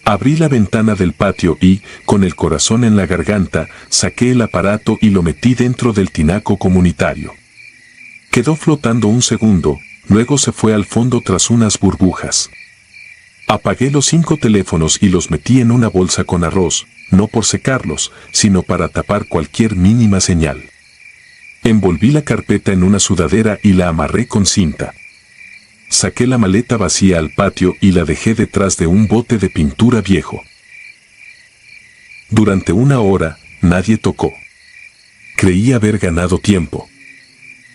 Abrí la ventana del patio y, con el corazón en la garganta, saqué el aparato y lo metí dentro del tinaco comunitario. Quedó flotando un segundo, luego se fue al fondo tras unas burbujas. Apagué los 5 teléfonos y los metí en una bolsa con arroz, no por secarlos, sino para tapar cualquier mínima señal. Envolví la carpeta en una sudadera y la amarré con cinta. Saqué la maleta vacía al patio y la dejé detrás de un bote de pintura viejo. Durante 1 hora, nadie tocó. Creí haber ganado tiempo.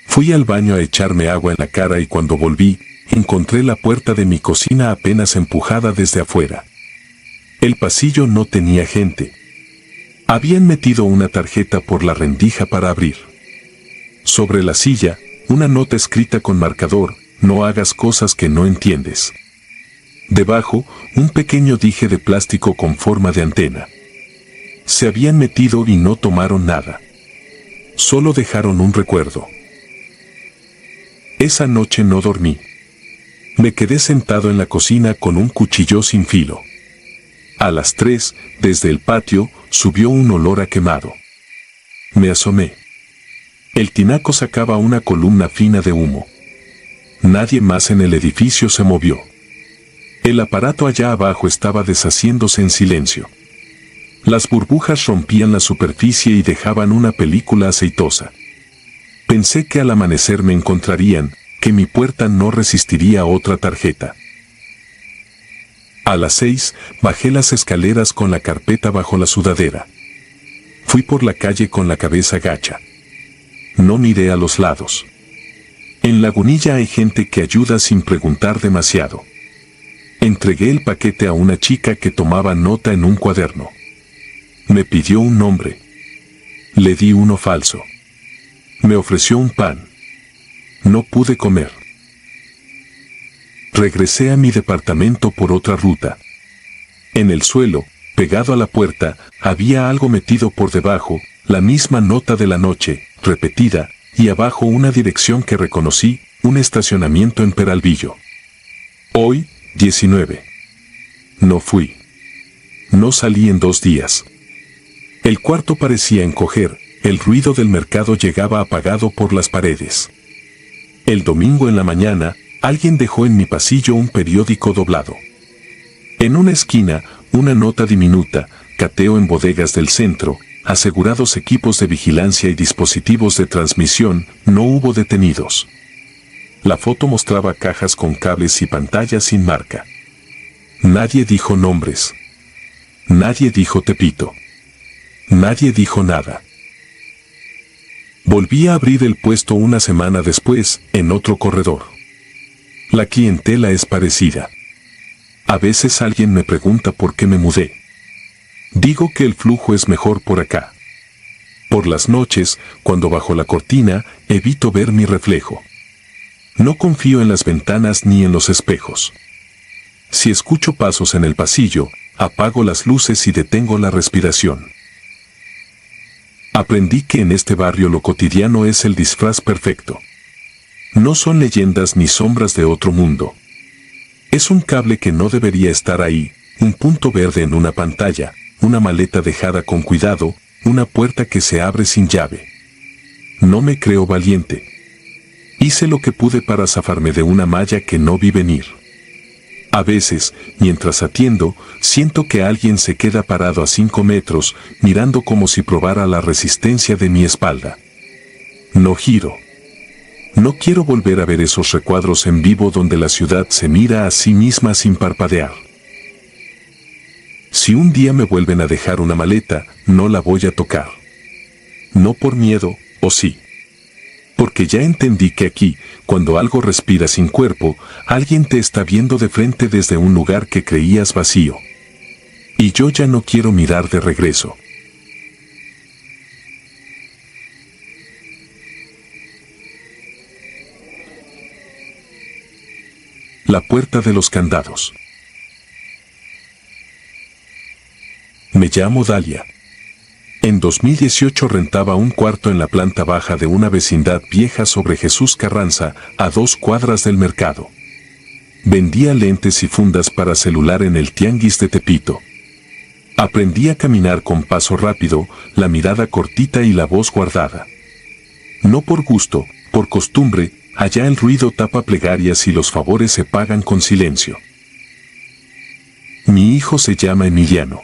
Fui al baño a echarme agua en la cara y cuando volví, encontré la puerta de mi cocina apenas empujada desde afuera. El pasillo no tenía gente. Habían metido una tarjeta por la rendija para abrir. Sobre la silla, una nota escrita con marcador: no hagas cosas que no entiendes. Debajo, un pequeño dije de plástico con forma de antena. Se habían metido y no tomaron nada. Solo dejaron un recuerdo. Esa noche no dormí. Me quedé sentado en la cocina con un cuchillo sin filo. A las 3, desde el patio, subió un olor a quemado. Me asomé. El tinaco sacaba una columna fina de humo. Nadie más en el edificio se movió. El aparato allá abajo estaba deshaciéndose en silencio. Las burbujas rompían la superficie y dejaban una película aceitosa. Pensé que al amanecer me encontrarían, que mi puerta no resistiría otra tarjeta. A las 6, bajé las escaleras con la carpeta bajo la sudadera. Fui por la calle con la cabeza gacha. No miré a los lados. En Lagunilla hay gente que ayuda sin preguntar demasiado. Entregué el paquete a una chica que tomaba nota en un cuaderno. Me pidió un nombre. Le di uno falso. Me ofreció un pan. No pude comer. Regresé a mi departamento por otra ruta. En el suelo, pegado a la puerta, había algo metido por debajo, la misma nota de la noche, repetida, y abajo una dirección que reconocí: un estacionamiento en Peralvillo. Hoy, 19. No fui. No salí en 2 días. El cuarto parecía encoger, el ruido del mercado llegaba apagado por las paredes. El domingo en la mañana, alguien dejó en mi pasillo un periódico doblado. En una esquina, una nota diminuta: cateo en bodegas del centro, asegurados equipos de vigilancia y dispositivos de transmisión, no hubo detenidos. La foto mostraba cajas con cables y pantallas sin marca. Nadie dijo nombres. Nadie dijo Tepito. Nadie dijo nada. Volví a abrir el puesto una semana después, en otro corredor. La clientela es parecida. A veces alguien me pregunta por qué me mudé. Digo que el flujo es mejor por acá. Por las noches, cuando bajo la cortina, evito ver mi reflejo. No confío en las ventanas ni en los espejos. Si escucho pasos en el pasillo, apago las luces y detengo la respiración. Aprendí que en este barrio lo cotidiano es el disfraz perfecto. No son leyendas ni sombras de otro mundo. Es un cable que no debería estar ahí, un punto verde en una pantalla, una maleta dejada con cuidado, una puerta que se abre sin llave. No me creo valiente. Hice lo que pude para zafarme de una malla que no vi venir. A veces, mientras atiendo, siento que alguien se queda parado a 5 metros, mirando como si probara la resistencia de mi espalda. No giro. No quiero volver a ver esos recuadros en vivo donde la ciudad se mira a sí misma sin parpadear. Si un día me vuelven a dejar una maleta, no la voy a tocar. No por miedo, o sí. Porque ya entendí que aquí, cuando algo respira sin cuerpo, alguien te está viendo de frente desde un lugar que creías vacío. Y yo ya no quiero mirar de regreso. La puerta de los candados. Me llamo Dalia. En 2018 rentaba un cuarto en la planta baja de una vecindad vieja sobre Jesús Carranza, a 2 cuadras del mercado. Vendía lentes y fundas para celular en el tianguis de Tepito. Aprendí a caminar con paso rápido, la mirada cortita y la voz guardada. No por gusto, por costumbre, allá el ruido tapa plegarias y los favores se pagan con silencio. Mi hijo se llama Emiliano.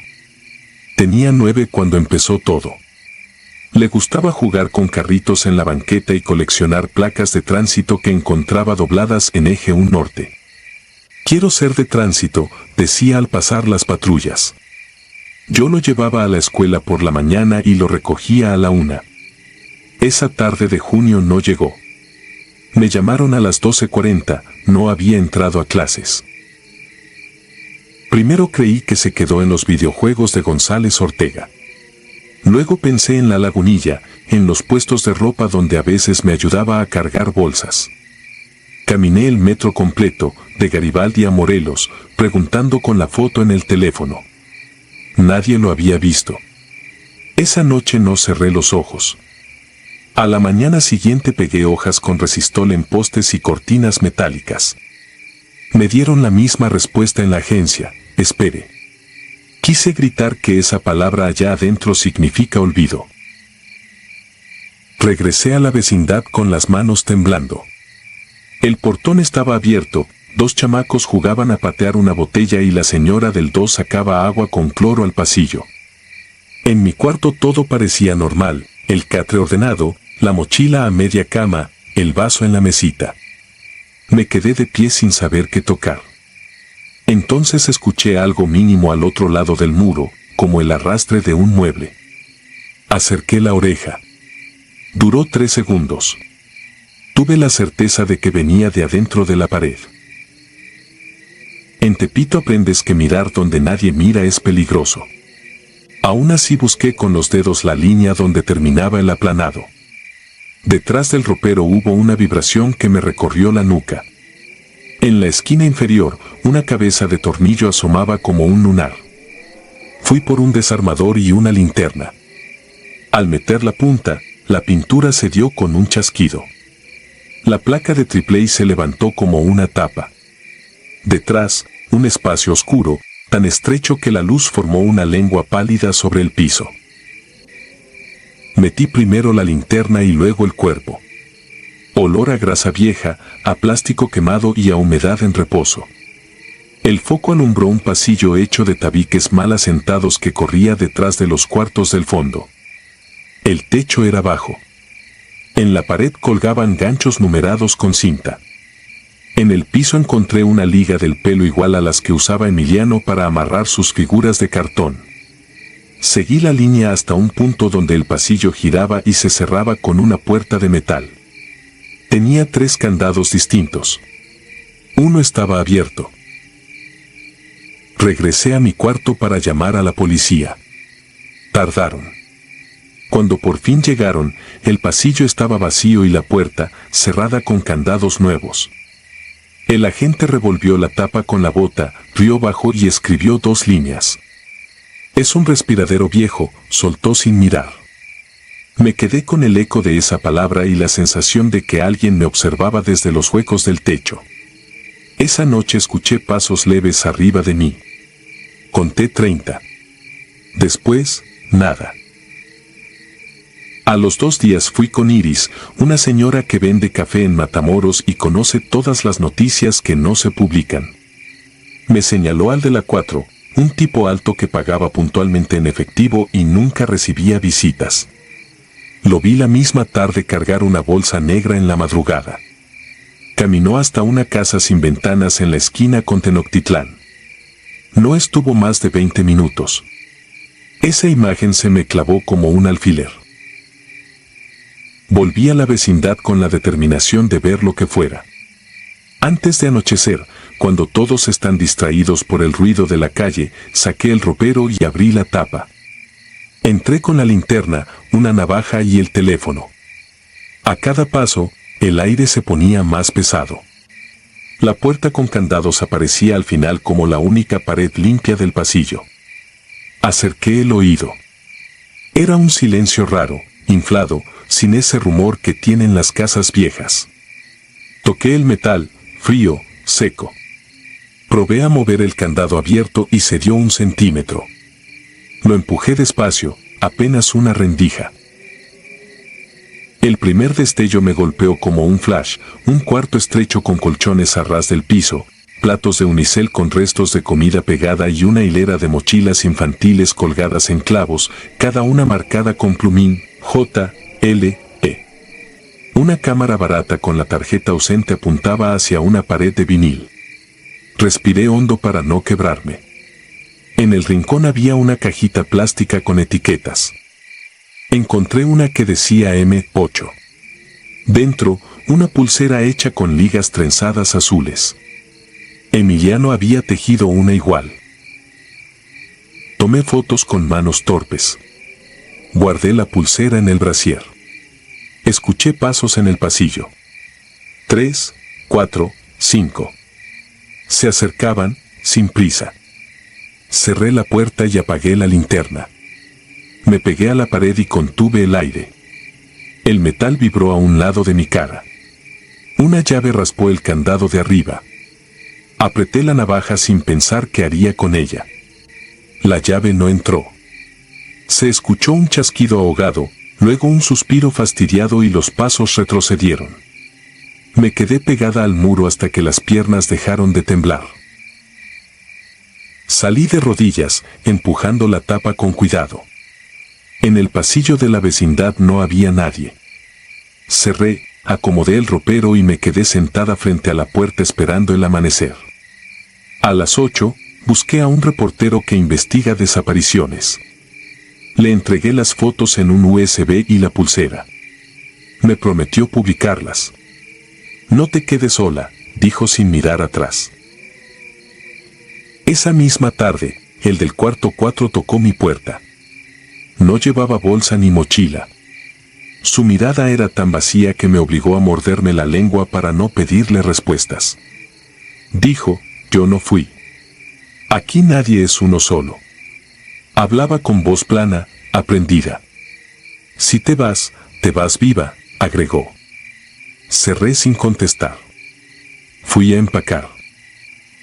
Tenía 9 cuando empezó todo. Le gustaba jugar con carritos en la banqueta y coleccionar placas de tránsito que encontraba dobladas en eje 1 norte. Quiero ser de tránsito, decía al pasar las patrullas. Yo lo llevaba a la escuela por la mañana y lo recogía a la 1. Esa tarde de junio no llegó. Me llamaron a las 12:40, no había entrado a clases. Primero creí que se quedó en los videojuegos de González Ortega. Luego pensé en la Lagunilla, en los puestos de ropa donde a veces me ayudaba a cargar bolsas. Caminé el metro completo, de Garibaldi a Morelos, preguntando con la foto en el teléfono. Nadie lo había visto. Esa noche no cerré los ojos. A la mañana siguiente pegué hojas con resistol en postes y cortinas metálicas. Me dieron la misma respuesta en la agencia: espere. Quise gritar que esa palabra allá adentro significa olvido. Regresé a la vecindad con las manos temblando. El portón estaba abierto, 2 chamacos jugaban a patear una botella y la señora del 2 sacaba agua con cloro al pasillo. En mi cuarto todo parecía normal, el catre ordenado, la mochila a media cama, el vaso en la mesita. Me quedé de pie sin saber qué tocar. Entonces escuché algo mínimo al otro lado del muro, como el arrastre de un mueble. Acerqué la oreja. Duró 3 segundos. Tuve la certeza de que venía de adentro de la pared. En Tepito aprendes que mirar donde nadie mira es peligroso. Aún así busqué con los dedos la línea donde terminaba el aplanado. Detrás del ropero hubo una vibración que me recorrió la nuca. En la esquina inferior, una cabeza de tornillo asomaba como un lunar. Fui por un desarmador y una linterna. Al meter la punta, la pintura se dio con un chasquido. La placa de AAA se levantó como una tapa. Detrás, un espacio oscuro, tan estrecho que la luz formó una lengua pálida sobre el piso. Metí primero la linterna y luego el cuerpo. Olor a grasa vieja, a plástico quemado y a humedad en reposo. El foco alumbró un pasillo hecho de tabiques mal asentados que corría detrás de los cuartos del fondo. El techo era bajo. En la pared colgaban ganchos numerados con cinta. En el piso encontré una liga del pelo igual a las que usaba Emiliano para amarrar sus figuras de cartón. Seguí la línea hasta un punto donde el pasillo giraba y se cerraba con una puerta de metal. Tenía 3 candados distintos. Uno estaba abierto. Regresé a mi cuarto para llamar a la policía. Tardaron. Cuando por fin llegaron, el pasillo estaba vacío y la puerta, cerrada con candados nuevos. El agente revolvió la tapa con la bota, rió bajo y escribió 2 líneas. Es un respiradero viejo, soltó sin mirar. Me quedé con el eco de esa palabra y la sensación de que alguien me observaba desde los huecos del techo. Esa noche escuché pasos leves arriba de mí. Conté 30. Después, nada. A los 2 días fui con Iris, una señora que vende café en Matamoros y conoce todas las noticias que no se publican. Me señaló al de la 4, un tipo alto que pagaba puntualmente en efectivo y nunca recibía visitas. Lo vi la misma tarde cargar una bolsa negra en la madrugada. Caminó hasta una casa sin ventanas en la esquina con Tenochtitlán. No estuvo más de 20 minutos. Esa imagen se me clavó como un alfiler. Volví a la vecindad con la determinación de ver lo que fuera. Antes de anochecer, cuando todos están distraídos por el ruido de la calle, saqué el ropero y abrí la tapa. Entré con la linterna, una navaja y el teléfono. A cada paso, el aire se ponía más pesado. La puerta con candados aparecía al final como la única pared limpia del pasillo. Acerqué el oído. Era un silencio raro, inflado, sin ese rumor que tienen las casas viejas. Toqué el metal, frío, seco. Probé a mover el candado abierto y cedió 1 centímetro. Lo empujé despacio, apenas una rendija. El primer destello me golpeó como un flash, un cuarto estrecho con colchones a ras del piso, platos de unicel con restos de comida pegada y una hilera de mochilas infantiles colgadas en clavos, cada una marcada con plumín, J.L.E. Una cámara barata con la tarjeta ausente apuntaba hacia una pared de vinil. Respiré hondo para no quebrarme. En el rincón había una cajita plástica con etiquetas. Encontré una que decía M8. Dentro, una pulsera hecha con ligas trenzadas azules. Emiliano había tejido una igual. Tomé fotos con manos torpes. Guardé la pulsera en el brasier. Escuché pasos en el pasillo. 3, 4, 5. Se acercaban, sin prisa. Cerré la puerta y apagué la linterna. Me pegué a la pared y contuve el aire. El metal vibró a un lado de mi cara. Una llave raspó el candado de arriba. Apreté la navaja sin pensar qué haría con ella. La llave no entró. Se escuchó un chasquido ahogado, luego un suspiro fastidiado y los pasos retrocedieron. Me quedé pegada al muro hasta que las piernas dejaron de temblar. Salí de rodillas, empujando la tapa con cuidado. En el pasillo de la vecindad no había nadie. Cerré, acomodé el ropero y me quedé sentada frente a la puerta esperando el amanecer. A las 8, busqué a un reportero que investiga desapariciones. Le entregué las fotos en un USB y la pulsera. Me prometió publicarlas. No te quedes sola, dijo sin mirar atrás. Esa misma tarde, el del cuarto 4 tocó mi puerta. No llevaba bolsa ni mochila. Su mirada era tan vacía que me obligó a morderme la lengua para no pedirle respuestas. Dijo, yo no fui. Aquí nadie es uno solo. Hablaba con voz plana, aprendida. Si te vas viva, agregó. Cerré sin contestar. Fui a empacar.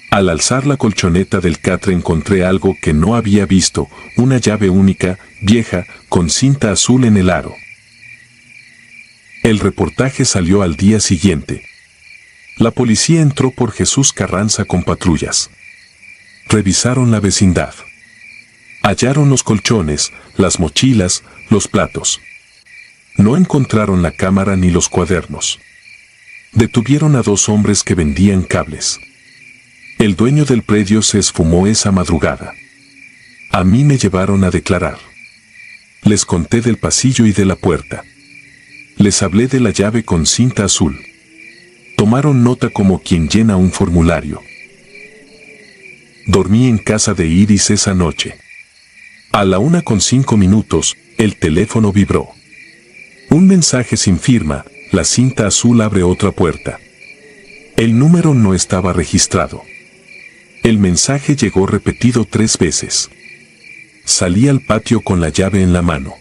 Al alzar la colchoneta del catre encontré algo que no había visto, una llave única, vieja, con cinta azul en el aro. El reportaje salió al día siguiente. La policía entró por Jesús Carranza con patrullas. Revisaron la vecindad. Hallaron los colchones, las mochilas, los platos. No encontraron la cámara ni los cuadernos. Detuvieron a 2 hombres que vendían cables. El dueño del predio se esfumó esa madrugada. A mí me llevaron a declarar. Les conté del pasillo y de la puerta. Les hablé de la llave con cinta azul. Tomaron nota como quien llena un formulario. Dormí en casa de Iris esa noche. A la 1:05, el teléfono vibró. Un mensaje sin firma, la cinta azul abre otra puerta. El número no estaba registrado. El mensaje llegó repetido 3 veces. Salí al patio con la llave en la mano.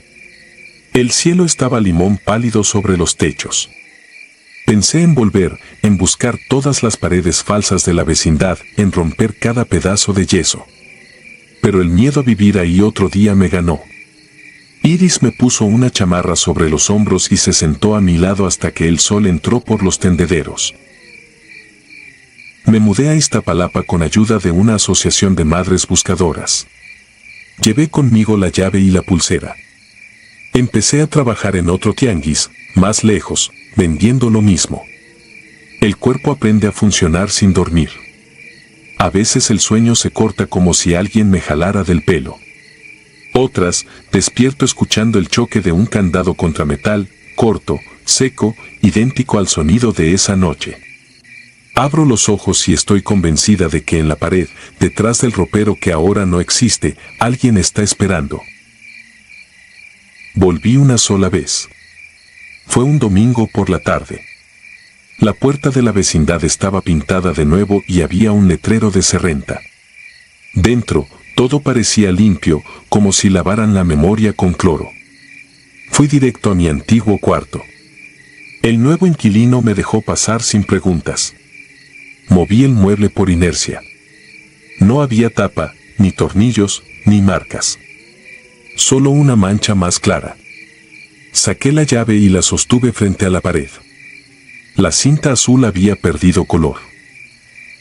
El cielo estaba limón pálido sobre los techos. Pensé en volver, en buscar todas las paredes falsas de la vecindad, en romper cada pedazo de yeso. Pero el miedo a vivir ahí otro día me ganó. Iris me puso una chamarra sobre los hombros y se sentó a mi lado hasta que el sol entró por los tendederos. Me mudé a Iztapalapa con ayuda de una asociación de madres buscadoras. Llevé conmigo la llave y la pulsera. Empecé a trabajar en otro tianguis, más lejos, vendiendo lo mismo. El cuerpo aprende a funcionar sin dormir. A veces el sueño se corta como si alguien me jalara del pelo. Otras, despierto escuchando el choque de un candado contra metal, corto, seco, idéntico al sonido de esa noche. Abro los ojos y estoy convencida de que en la pared, detrás del ropero que ahora no existe, alguien está esperando. Volví una sola vez. Fue un domingo por la tarde. La puerta de la vecindad estaba pintada de nuevo y había un letrero de se renta. Dentro, todo parecía limpio, como si lavaran la memoria con cloro. Fui directo a mi antiguo cuarto. El nuevo inquilino me dejó pasar sin preguntas. Moví el mueble por inercia. No había tapa, ni tornillos, ni marcas. Solo una mancha más clara. Saqué la llave y la sostuve frente a la pared. La cinta azul había perdido color.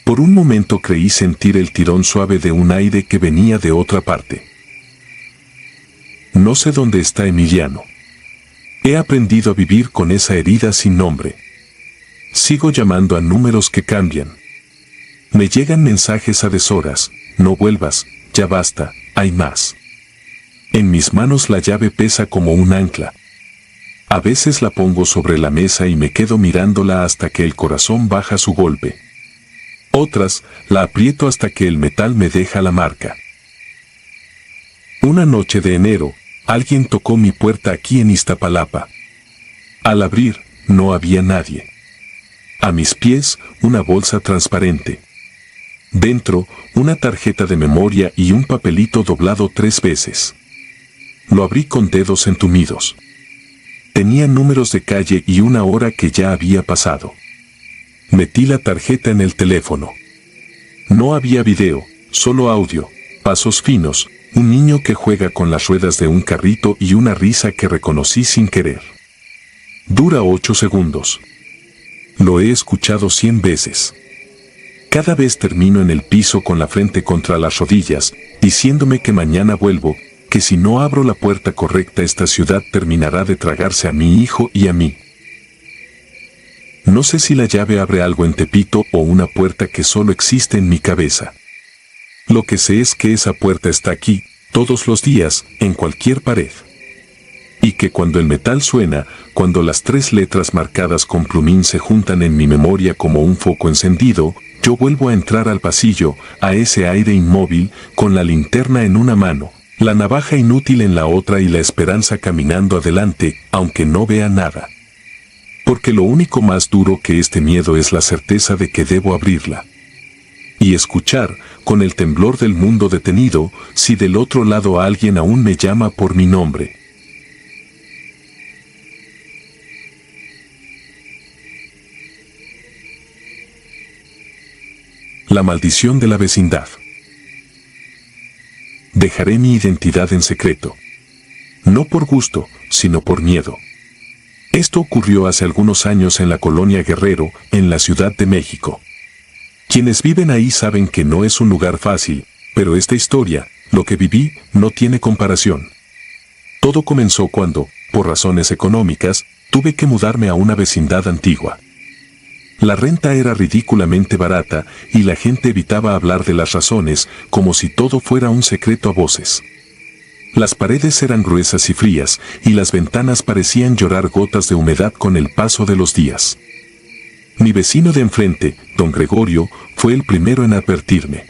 Por un momento creí sentir el tirón suave de un aire que venía de otra parte. No sé dónde está Emiliano. He aprendido a vivir con esa herida sin nombre. Sigo llamando a números que cambian. Me llegan mensajes a deshoras, no vuelvas, ya basta, hay más. En mis manos la llave pesa como un ancla. A veces la pongo sobre la mesa y me quedo mirándola hasta que el corazón baja su golpe. Otras, la aprieto hasta que el metal me deja la marca. Una noche de enero, alguien tocó mi puerta aquí en Iztapalapa. Al abrir, no había nadie. A mis pies, una bolsa transparente. Dentro, una tarjeta de memoria y un papelito doblado 3 veces. Lo abrí con dedos entumidos. Tenía números de calle y una hora que ya había pasado. Metí la tarjeta en el teléfono. No había video, solo audio, pasos finos, un niño que juega con las ruedas de un carrito y una risa que reconocí sin querer. Dura 8 segundos. Lo he escuchado 100 veces. Cada vez termino en el piso con la frente contra las rodillas, diciéndome que mañana vuelvo, que si no abro la puerta correcta esta ciudad terminará de tragarse a mi hijo y a mí. No sé si la llave abre algo en Tepito o una puerta que solo existe en mi cabeza. Lo que sé es que esa puerta está aquí, todos los días, en cualquier pared. Y que cuando el metal suena, cuando las 3 letras marcadas con plumín se juntan en mi memoria como un foco encendido, yo vuelvo a entrar al pasillo, a ese aire inmóvil, con la linterna en una mano, la navaja inútil en la otra y la esperanza caminando adelante, aunque no vea nada. Porque lo único más duro que este miedo es la certeza de que debo abrirla. Y escuchar, con el temblor del mundo detenido, si del otro lado alguien aún me llama por mi nombre. La maldición de la vecindad. Dejaré mi identidad en secreto. No por gusto, sino por miedo. Esto ocurrió hace algunos años en la colonia Guerrero, en la Ciudad de México. Quienes viven ahí saben que no es un lugar fácil, pero esta historia, lo que viví, no tiene comparación. Todo comenzó cuando, por razones económicas, tuve que mudarme a una vecindad antigua. La renta era ridículamente barata y la gente evitaba hablar de las razones, como si todo fuera un secreto a voces. Las paredes eran gruesas y frías, y las ventanas parecían llorar gotas de humedad con el paso de los días. Mi vecino de enfrente, don Gregorio, fue el primero en advertirme.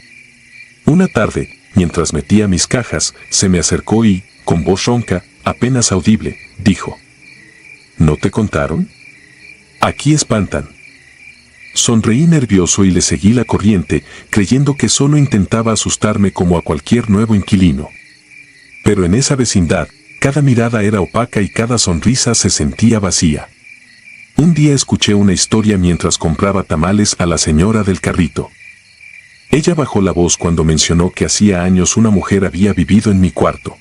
Una tarde, mientras metía mis cajas, se me acercó y, con voz ronca, apenas audible, dijo: ¿No te contaron? Aquí espantan. Sonreí nervioso y le seguí la corriente, creyendo que solo intentaba asustarme como a cualquier nuevo inquilino. Pero en esa vecindad, cada mirada era opaca y cada sonrisa se sentía vacía. Un día escuché una historia mientras compraba tamales a la señora del carrito. Ella bajó la voz cuando mencionó que hacía años una mujer había vivido en mi cuarto.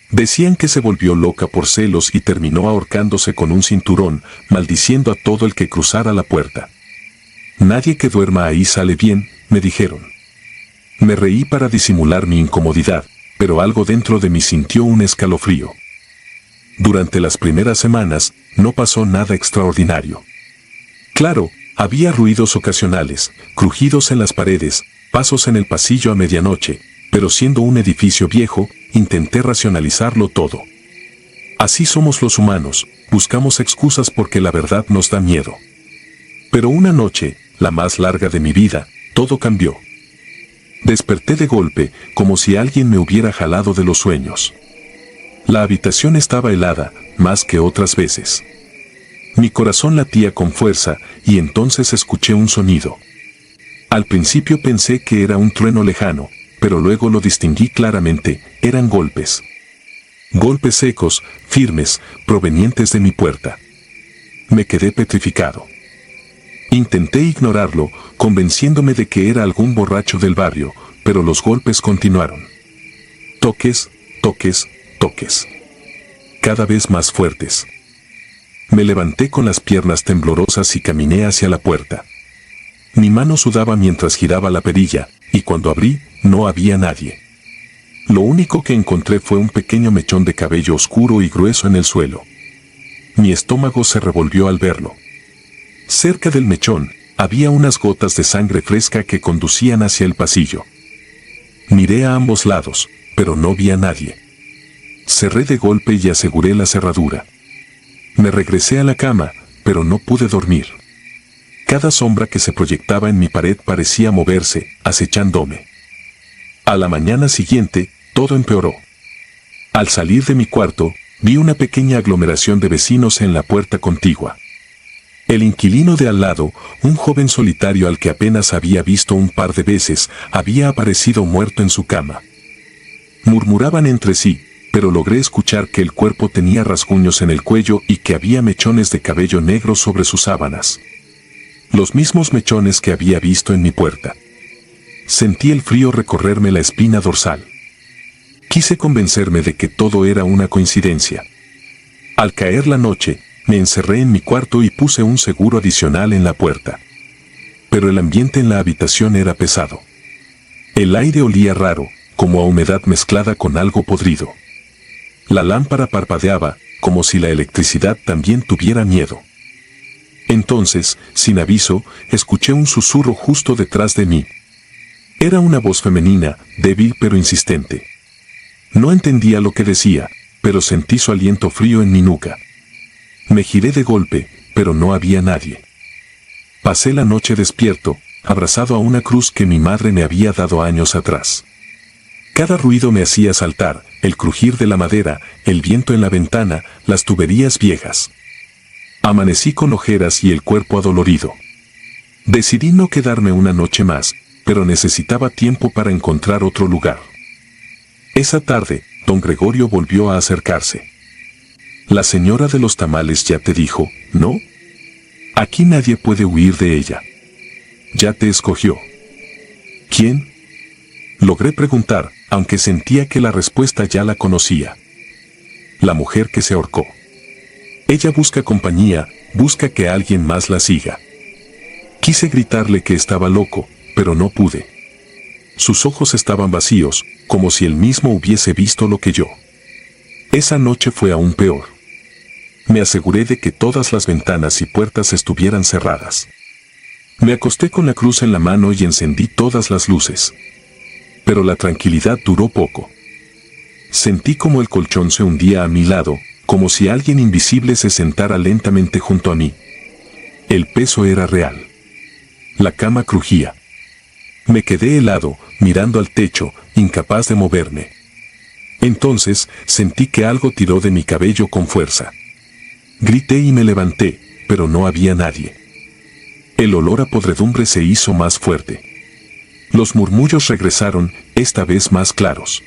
Decían que se volvió loca por celos y terminó ahorcándose con un cinturón, maldiciendo a todo el que cruzara la puerta. Nadie que duerma ahí sale bien, me dijeron. Me reí para disimular mi incomodidad, pero algo dentro de mí sintió un escalofrío. Durante las primeras semanas, no pasó nada extraordinario. Claro, había ruidos ocasionales, crujidos en las paredes, pasos en el pasillo a medianoche, pero siendo un edificio viejo, intenté racionalizarlo todo. Así somos los humanos, buscamos excusas porque la verdad nos da miedo. Pero una noche, la más larga de mi vida, todo cambió. Desperté de golpe, como si alguien me hubiera jalado de los sueños. La habitación estaba helada, más que otras veces. Mi corazón latía con fuerza, y entonces escuché un sonido. Al principio pensé que era un trueno lejano, pero luego lo distinguí claramente, eran golpes. Golpes secos, firmes, provenientes de mi puerta. Me quedé petrificado. Intenté ignorarlo, convenciéndome de que era algún borracho del barrio, pero los golpes continuaron. Toques, toques, toques. Cada vez más fuertes. Me levanté con las piernas temblorosas y caminé hacia la puerta. Mi mano sudaba mientras giraba la perilla, y cuando abrí, no había nadie. Lo único que encontré fue un pequeño mechón de cabello oscuro y grueso en el suelo. Mi estómago se revolvió al verlo. Cerca del mechón, había unas gotas de sangre fresca que conducían hacia el pasillo. Miré a ambos lados, pero no vi a nadie. Cerré de golpe y aseguré la cerradura. Me regresé a la cama, pero no pude dormir. Cada sombra que se proyectaba en mi pared parecía moverse, acechándome. A la mañana siguiente, todo empeoró. Al salir de mi cuarto, vi una pequeña aglomeración de vecinos en la puerta contigua. El inquilino de al lado, un joven solitario al que apenas había visto un par de veces, había aparecido muerto en su cama. Murmuraban entre sí, pero logré escuchar que el cuerpo tenía rasguños en el cuello y que había mechones de cabello negro sobre sus sábanas. Los mismos mechones que había visto en mi puerta. Sentí el frío recorrerme la espina dorsal. Quise convencerme de que todo era una coincidencia. Al caer la noche, me encerré en mi cuarto y puse un seguro adicional en la puerta. Pero el ambiente en la habitación era pesado. El aire olía raro, como a humedad mezclada con algo podrido. La lámpara parpadeaba, como si la electricidad también tuviera miedo. Entonces, sin aviso, escuché un susurro justo detrás de mí. Era una voz femenina, débil pero insistente. No entendía lo que decía, pero sentí su aliento frío en mi nuca. Me giré de golpe, pero no había nadie. Pasé la noche despierto, abrazado a una cruz que mi madre me había dado años atrás. Cada ruido me hacía saltar, el crujir de la madera, el viento en la ventana, las tuberías viejas. Amanecí con ojeras y el cuerpo adolorido. Decidí no quedarme una noche más, pero necesitaba tiempo para encontrar otro lugar. Esa tarde, don Gregorio volvió a acercarse. La señora de los tamales ya te dijo, ¿no? Aquí nadie puede huir de ella. Ya te escogió. ¿Quién? Logré preguntar, aunque sentía que la respuesta ya la conocía. La mujer que se ahorcó. Ella busca compañía, busca que alguien más la siga. Quise gritarle que estaba loco, pero no pude. Sus ojos estaban vacíos, como si él mismo hubiese visto lo que yo. Esa noche fue aún peor. Me aseguré de que todas las ventanas y puertas estuvieran cerradas. Me acosté con la cruz en la mano y encendí todas las luces. Pero la tranquilidad duró poco. Sentí como el colchón se hundía a mi lado, como si alguien invisible se sentara lentamente junto a mí. El peso era real. La cama crujía. Me quedé helado, mirando al techo, incapaz de moverme. Entonces, sentí que algo tiró de mi cabello con fuerza. Grité y me levanté, pero no había nadie. El olor a podredumbre se hizo más fuerte. Los murmullos regresaron, esta vez más claros.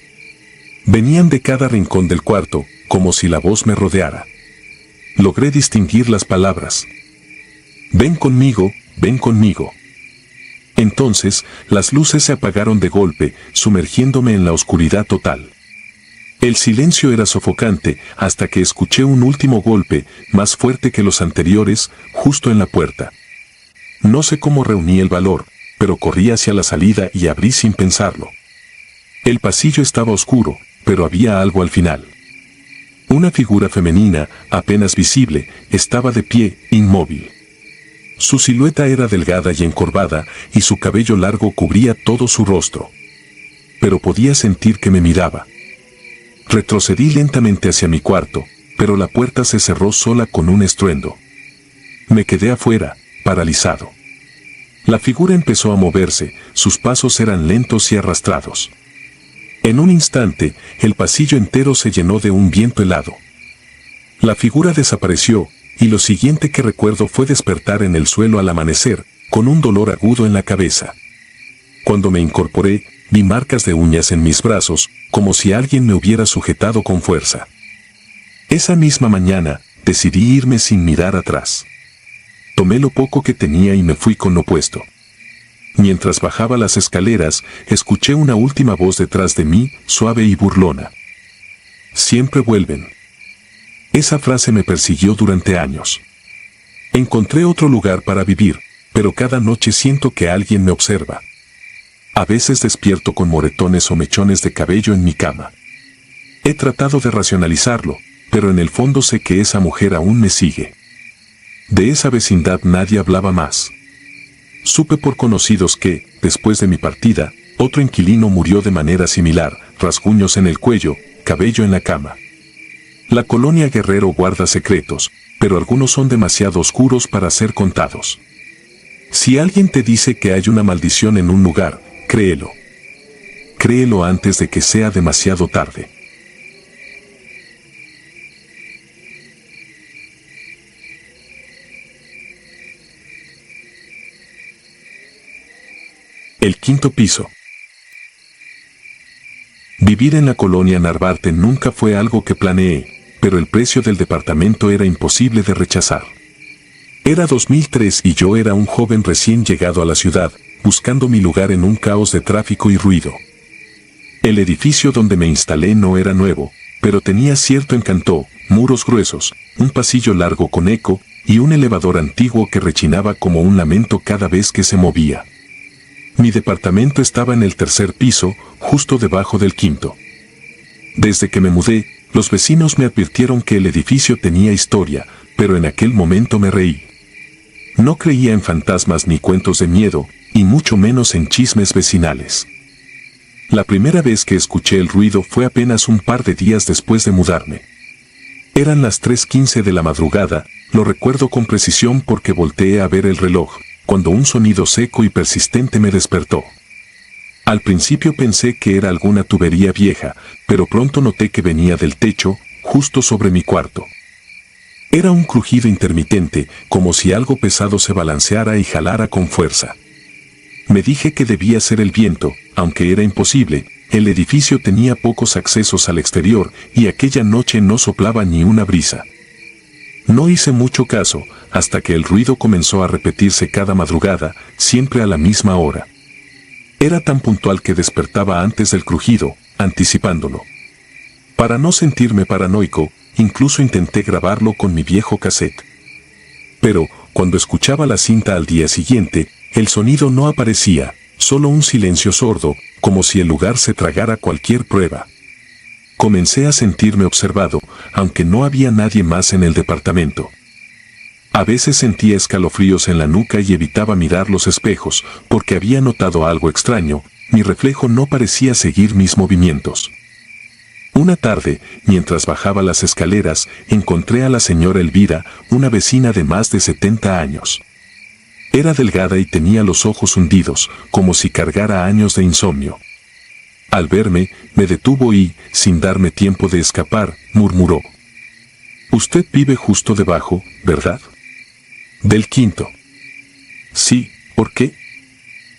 Venían de cada rincón del cuarto, como si la voz me rodeara. Logré distinguir las palabras. Ven conmigo, ven conmigo. Entonces, las luces se apagaron de golpe, sumergiéndome en la oscuridad total. El silencio era sofocante, hasta que escuché un último golpe, más fuerte que los anteriores, justo en la puerta. No sé cómo reuní el valor, pero corrí hacia la salida y abrí sin pensarlo. El pasillo estaba oscuro, pero había algo al final. Una figura femenina, apenas visible, estaba de pie, inmóvil. Su silueta era delgada y encorvada, y su cabello largo cubría todo su rostro. Pero podía sentir que me miraba. Retrocedí lentamente hacia mi cuarto, pero la puerta se cerró sola con un estruendo. Me quedé afuera, paralizado. La figura empezó a moverse, sus pasos eran lentos y arrastrados. En un instante, el pasillo entero se llenó de un viento helado. La figura desapareció, y lo siguiente que recuerdo fue despertar en el suelo al amanecer, con un dolor agudo en la cabeza. Cuando me incorporé, vi marcas de uñas en mis brazos, como si alguien me hubiera sujetado con fuerza. Esa misma mañana, decidí irme sin mirar atrás. Tomé lo poco que tenía y me fui con lo puesto. Mientras bajaba las escaleras, escuché una última voz detrás de mí, suave y burlona. Siempre vuelven. Esa frase me persiguió durante años. Encontré otro lugar para vivir, pero cada noche siento que alguien me observa. A veces despierto con moretones o mechones de cabello en mi cama. He tratado de racionalizarlo, pero en el fondo sé que esa mujer aún me sigue. De esa vecindad nadie hablaba más. Supe por conocidos que, después de mi partida, otro inquilino murió de manera similar, rasguños en el cuello, cabello en la cama. La colonia Guerrero guarda secretos, pero algunos son demasiado oscuros para ser contados. Si alguien te dice que hay una maldición en un lugar, créelo. Créelo antes de que sea demasiado tarde. El quinto piso. Vivir en la colonia Narvarte nunca fue algo que planeé, pero el precio del departamento era imposible de rechazar. Era 2003 y yo era un joven recién llegado a la ciudad, buscando mi lugar en un caos de tráfico y ruido. El edificio donde me instalé no era nuevo, pero tenía cierto encanto, muros gruesos, un pasillo largo con eco, y un elevador antiguo que rechinaba como un lamento cada vez que se movía. Mi departamento estaba en el tercer piso, justo debajo del quinto. Desde que me mudé, los vecinos me advirtieron que el edificio tenía historia, pero en aquel momento me reí. No creía en fantasmas ni cuentos de miedo, y mucho menos en chismes vecinales. La primera vez que escuché el ruido fue apenas un par de días después de mudarme. Eran las 3:15 de la madrugada, lo recuerdo con precisión porque volteé a ver el reloj, cuando un sonido seco y persistente me despertó. Al principio pensé que era alguna tubería vieja, pero pronto noté que venía del techo, justo sobre mi cuarto. Era un crujido intermitente, como si algo pesado se balanceara y jalara con fuerza. Me dije que debía ser el viento, aunque era imposible, el edificio tenía pocos accesos al exterior y aquella noche no soplaba ni una brisa. No hice mucho caso, hasta que el ruido comenzó a repetirse cada madrugada, siempre a la misma hora. Era tan puntual que despertaba antes del crujido, anticipándolo. Para no sentirme paranoico, incluso intenté grabarlo con mi viejo cassette. Pero, cuando escuchaba la cinta al día siguiente, el sonido no aparecía, solo un silencio sordo, como si el lugar se tragara cualquier prueba. Comencé a sentirme observado, aunque no había nadie más en el departamento. A veces sentía escalofríos en la nuca y evitaba mirar los espejos, porque había notado algo extraño, mi reflejo no parecía seguir mis movimientos. Una tarde, mientras bajaba las escaleras, encontré a la señora Elvira, una vecina de más de 70 años. Era delgada y tenía los ojos hundidos, como si cargara años de insomnio. Al verme, me detuvo y, sin darme tiempo de escapar, murmuró: «Usted vive justo debajo, ¿verdad? Del quinto». «Sí, ¿por qué?»,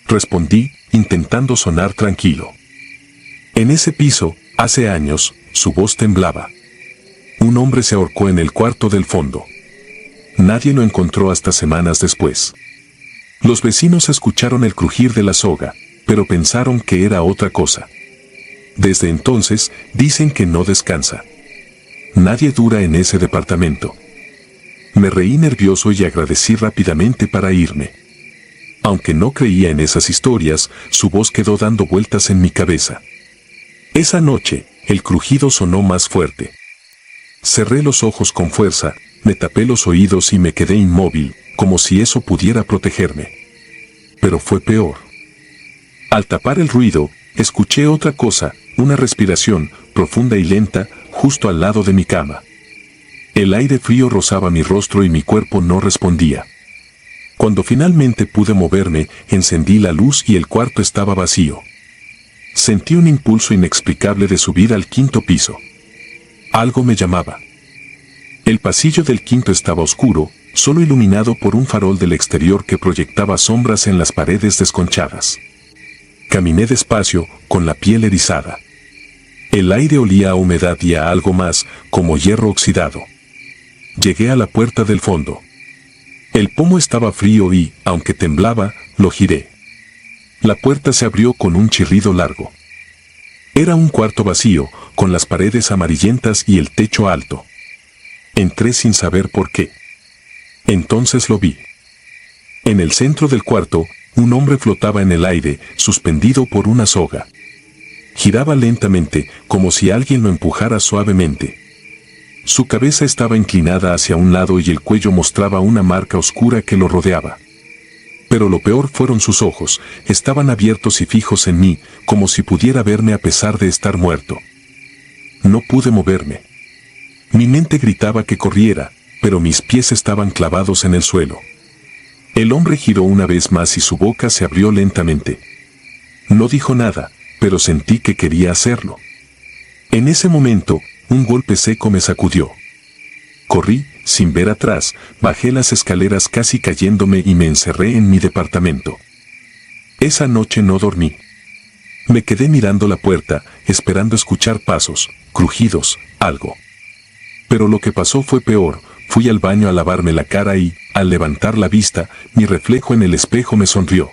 respondí, intentando sonar tranquilo. En ese piso, hace años, su voz temblaba. Un hombre se ahorcó en el cuarto del fondo. Nadie lo encontró hasta semanas después. Los vecinos escucharon el crujir de la soga, pero pensaron que era otra cosa. Desde entonces, dicen que no descansa. Nadie dura en ese departamento. Me reí nervioso y agradecí rápidamente para irme. Aunque no creía en esas historias, su voz quedó dando vueltas en mi cabeza. Esa noche, el crujido sonó más fuerte. Cerré los ojos con fuerza, me tapé los oídos y me quedé inmóvil, como si eso pudiera protegerme. Pero fue peor. Al tapar el ruido, escuché otra cosa, una respiración, profunda y lenta, justo al lado de mi cama. El aire frío rozaba mi rostro y mi cuerpo no respondía. Cuando finalmente pude moverme, encendí la luz y el cuarto estaba vacío. Sentí un impulso inexplicable de subir al 5.º piso. Algo me llamaba. El pasillo del 5.º estaba oscuro, solo iluminado por un farol del exterior que proyectaba sombras en las paredes desconchadas. Caminé despacio, con la piel erizada. El aire olía a humedad y a algo más, como hierro oxidado. Llegué a la puerta del fondo. El pomo estaba frío y, aunque temblaba, lo giré. La puerta se abrió con un chirrido largo. Era un cuarto vacío, con las paredes amarillentas y el techo alto. Entré sin saber por qué. Entonces lo vi. En el centro del cuarto, un hombre flotaba en el aire, suspendido por una soga. Giraba lentamente, como si alguien lo empujara suavemente. Su cabeza estaba inclinada hacia un lado y el cuello mostraba una marca oscura que lo rodeaba. Pero lo peor fueron sus ojos, estaban abiertos y fijos en mí, como si pudiera verme a pesar de estar muerto. No pude moverme. Mi mente gritaba que corriera, pero mis pies estaban clavados en el suelo. El hombre giró una vez más y su boca se abrió lentamente. No dijo nada, pero sentí que quería hacerlo. En ese momento, un golpe seco me sacudió. Corrí, sin ver atrás, bajé las escaleras casi cayéndome y me encerré en mi departamento. Esa noche no dormí. Me quedé mirando la puerta, esperando escuchar pasos, crujidos, algo. Pero lo que pasó fue peor. Fui al baño a lavarme la cara y, al levantar la vista, mi reflejo en el espejo me sonrió.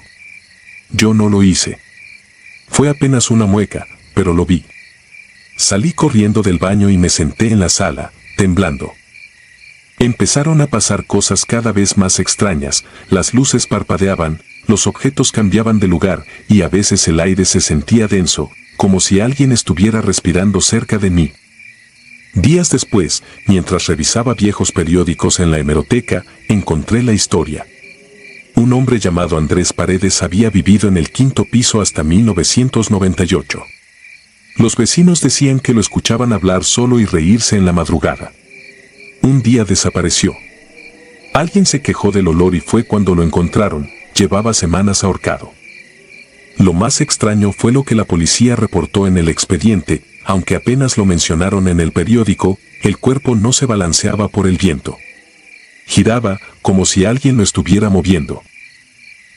Yo no lo hice. Fue apenas una mueca, pero lo vi. Salí corriendo del baño y me senté en la sala, temblando. Empezaron a pasar cosas cada vez más extrañas, las luces parpadeaban, los objetos cambiaban de lugar y a veces el aire se sentía denso, como si alguien estuviera respirando cerca de mí. Días después, mientras revisaba viejos periódicos en la hemeroteca, encontré la historia. Un hombre llamado Andrés Paredes había vivido en el 5.º piso hasta 1998. Los vecinos decían que lo escuchaban hablar solo y reírse en la madrugada. Un día desapareció. Alguien se quejó del olor y fue cuando lo encontraron, llevaba semanas ahorcado. Lo más extraño fue lo que la policía reportó en el expediente, aunque apenas lo mencionaron en el periódico, el cuerpo no se balanceaba por el viento. Giraba, como si alguien lo estuviera moviendo.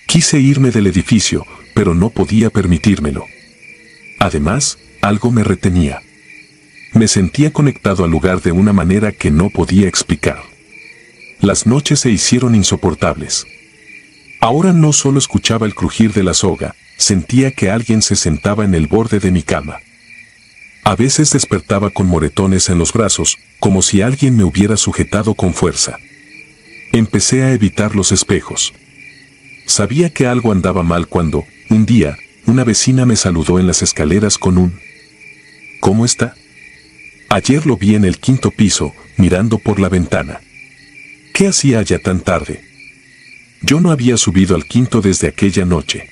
Quise irme del edificio, pero no podía permitírmelo. Además, algo me retenía. Me sentía conectado al lugar de una manera que no podía explicar. Las noches se hicieron insoportables. Ahora no solo escuchaba el crujir de la soga, sentía que alguien se sentaba en el borde de mi cama. A veces despertaba con moretones en los brazos, como si alguien me hubiera sujetado con fuerza. Empecé a evitar los espejos. Sabía que algo andaba mal cuando, un día, una vecina me saludó en las escaleras con un ¿cómo está? Ayer lo vi en el 5.º piso, mirando por la ventana. ¿Qué hacía allá tan tarde? Yo no había subido al 5.º desde aquella noche.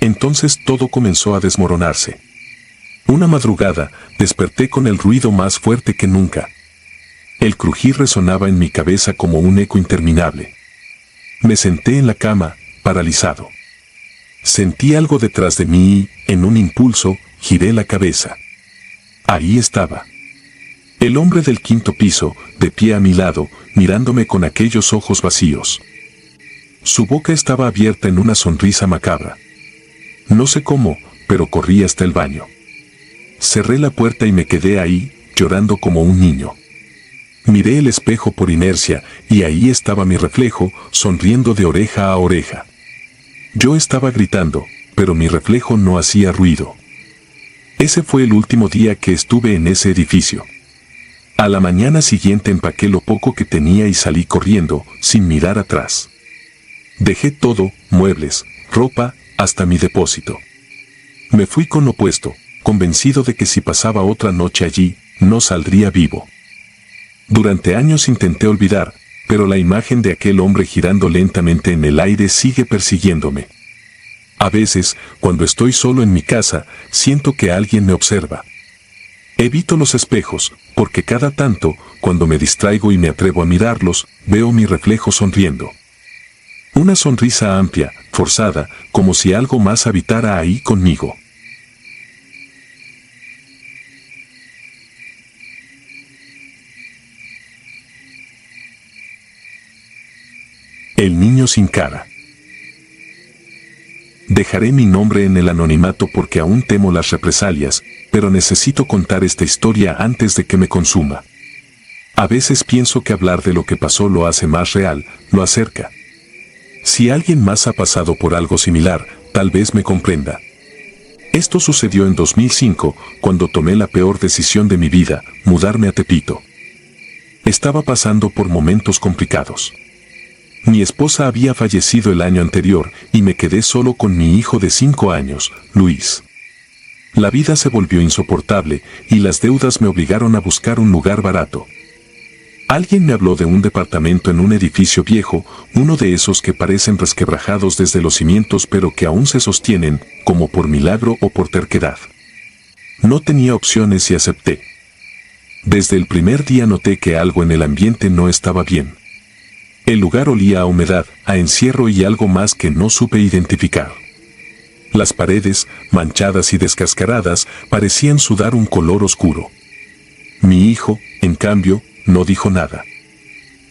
Entonces todo comenzó a desmoronarse. Una madrugada, desperté con el ruido más fuerte que nunca. El crujir resonaba en mi cabeza como un eco interminable. Me senté en la cama, paralizado. Sentí algo detrás de mí y, en un impulso, giré la cabeza. Ahí estaba. El hombre del 5.º piso, de pie a mi lado, mirándome con aquellos ojos vacíos. Su boca estaba abierta en una sonrisa macabra. No sé cómo, pero corrí hasta el baño. Cerré la puerta y me quedé ahí, llorando como un niño. Miré el espejo por inercia, y ahí estaba mi reflejo, sonriendo de oreja a oreja. Yo estaba gritando, pero mi reflejo no hacía ruido. Ese fue el último día que estuve en ese edificio. A la mañana siguiente empaqué lo poco que tenía y salí corriendo, sin mirar atrás. Dejé todo, muebles, ropa, hasta mi depósito. Me fui con lo puesto, convencido de que si pasaba otra noche allí, no saldría vivo. Durante años intenté olvidar, pero la imagen de aquel hombre girando lentamente en el aire sigue persiguiéndome. A veces, cuando estoy solo en mi casa, siento que alguien me observa. Evito los espejos, porque cada tanto, cuando me distraigo y me atrevo a mirarlos, veo mi reflejo sonriendo. Una sonrisa amplia, forzada, como si algo más habitara ahí conmigo. El niño sin cara. Dejaré mi nombre en el anonimato porque aún temo las represalias, pero necesito contar esta historia antes de que me consuma. A veces pienso que hablar de lo que pasó lo hace más real, lo acerca. Si alguien más ha pasado por algo similar, tal vez me comprenda. Esto sucedió en 2005, cuando tomé la peor decisión de mi vida, mudarme a Tepito. Estaba pasando por momentos complicados. Mi esposa había fallecido el año anterior y me quedé solo con mi hijo de 5 años, Luis. La vida se volvió insoportable y las deudas me obligaron a buscar un lugar barato. Alguien me habló de un departamento en un edificio viejo, uno de esos que parecen resquebrajados desde los cimientos pero que aún se sostienen, como por milagro o por terquedad. No tenía opciones y acepté. Desde el primer día noté que algo en el ambiente no estaba bien. El lugar olía a humedad, a encierro y algo más que no supe identificar. Las paredes, manchadas y descascaradas, parecían sudar un color oscuro. Mi hijo, en cambio, no dijo nada.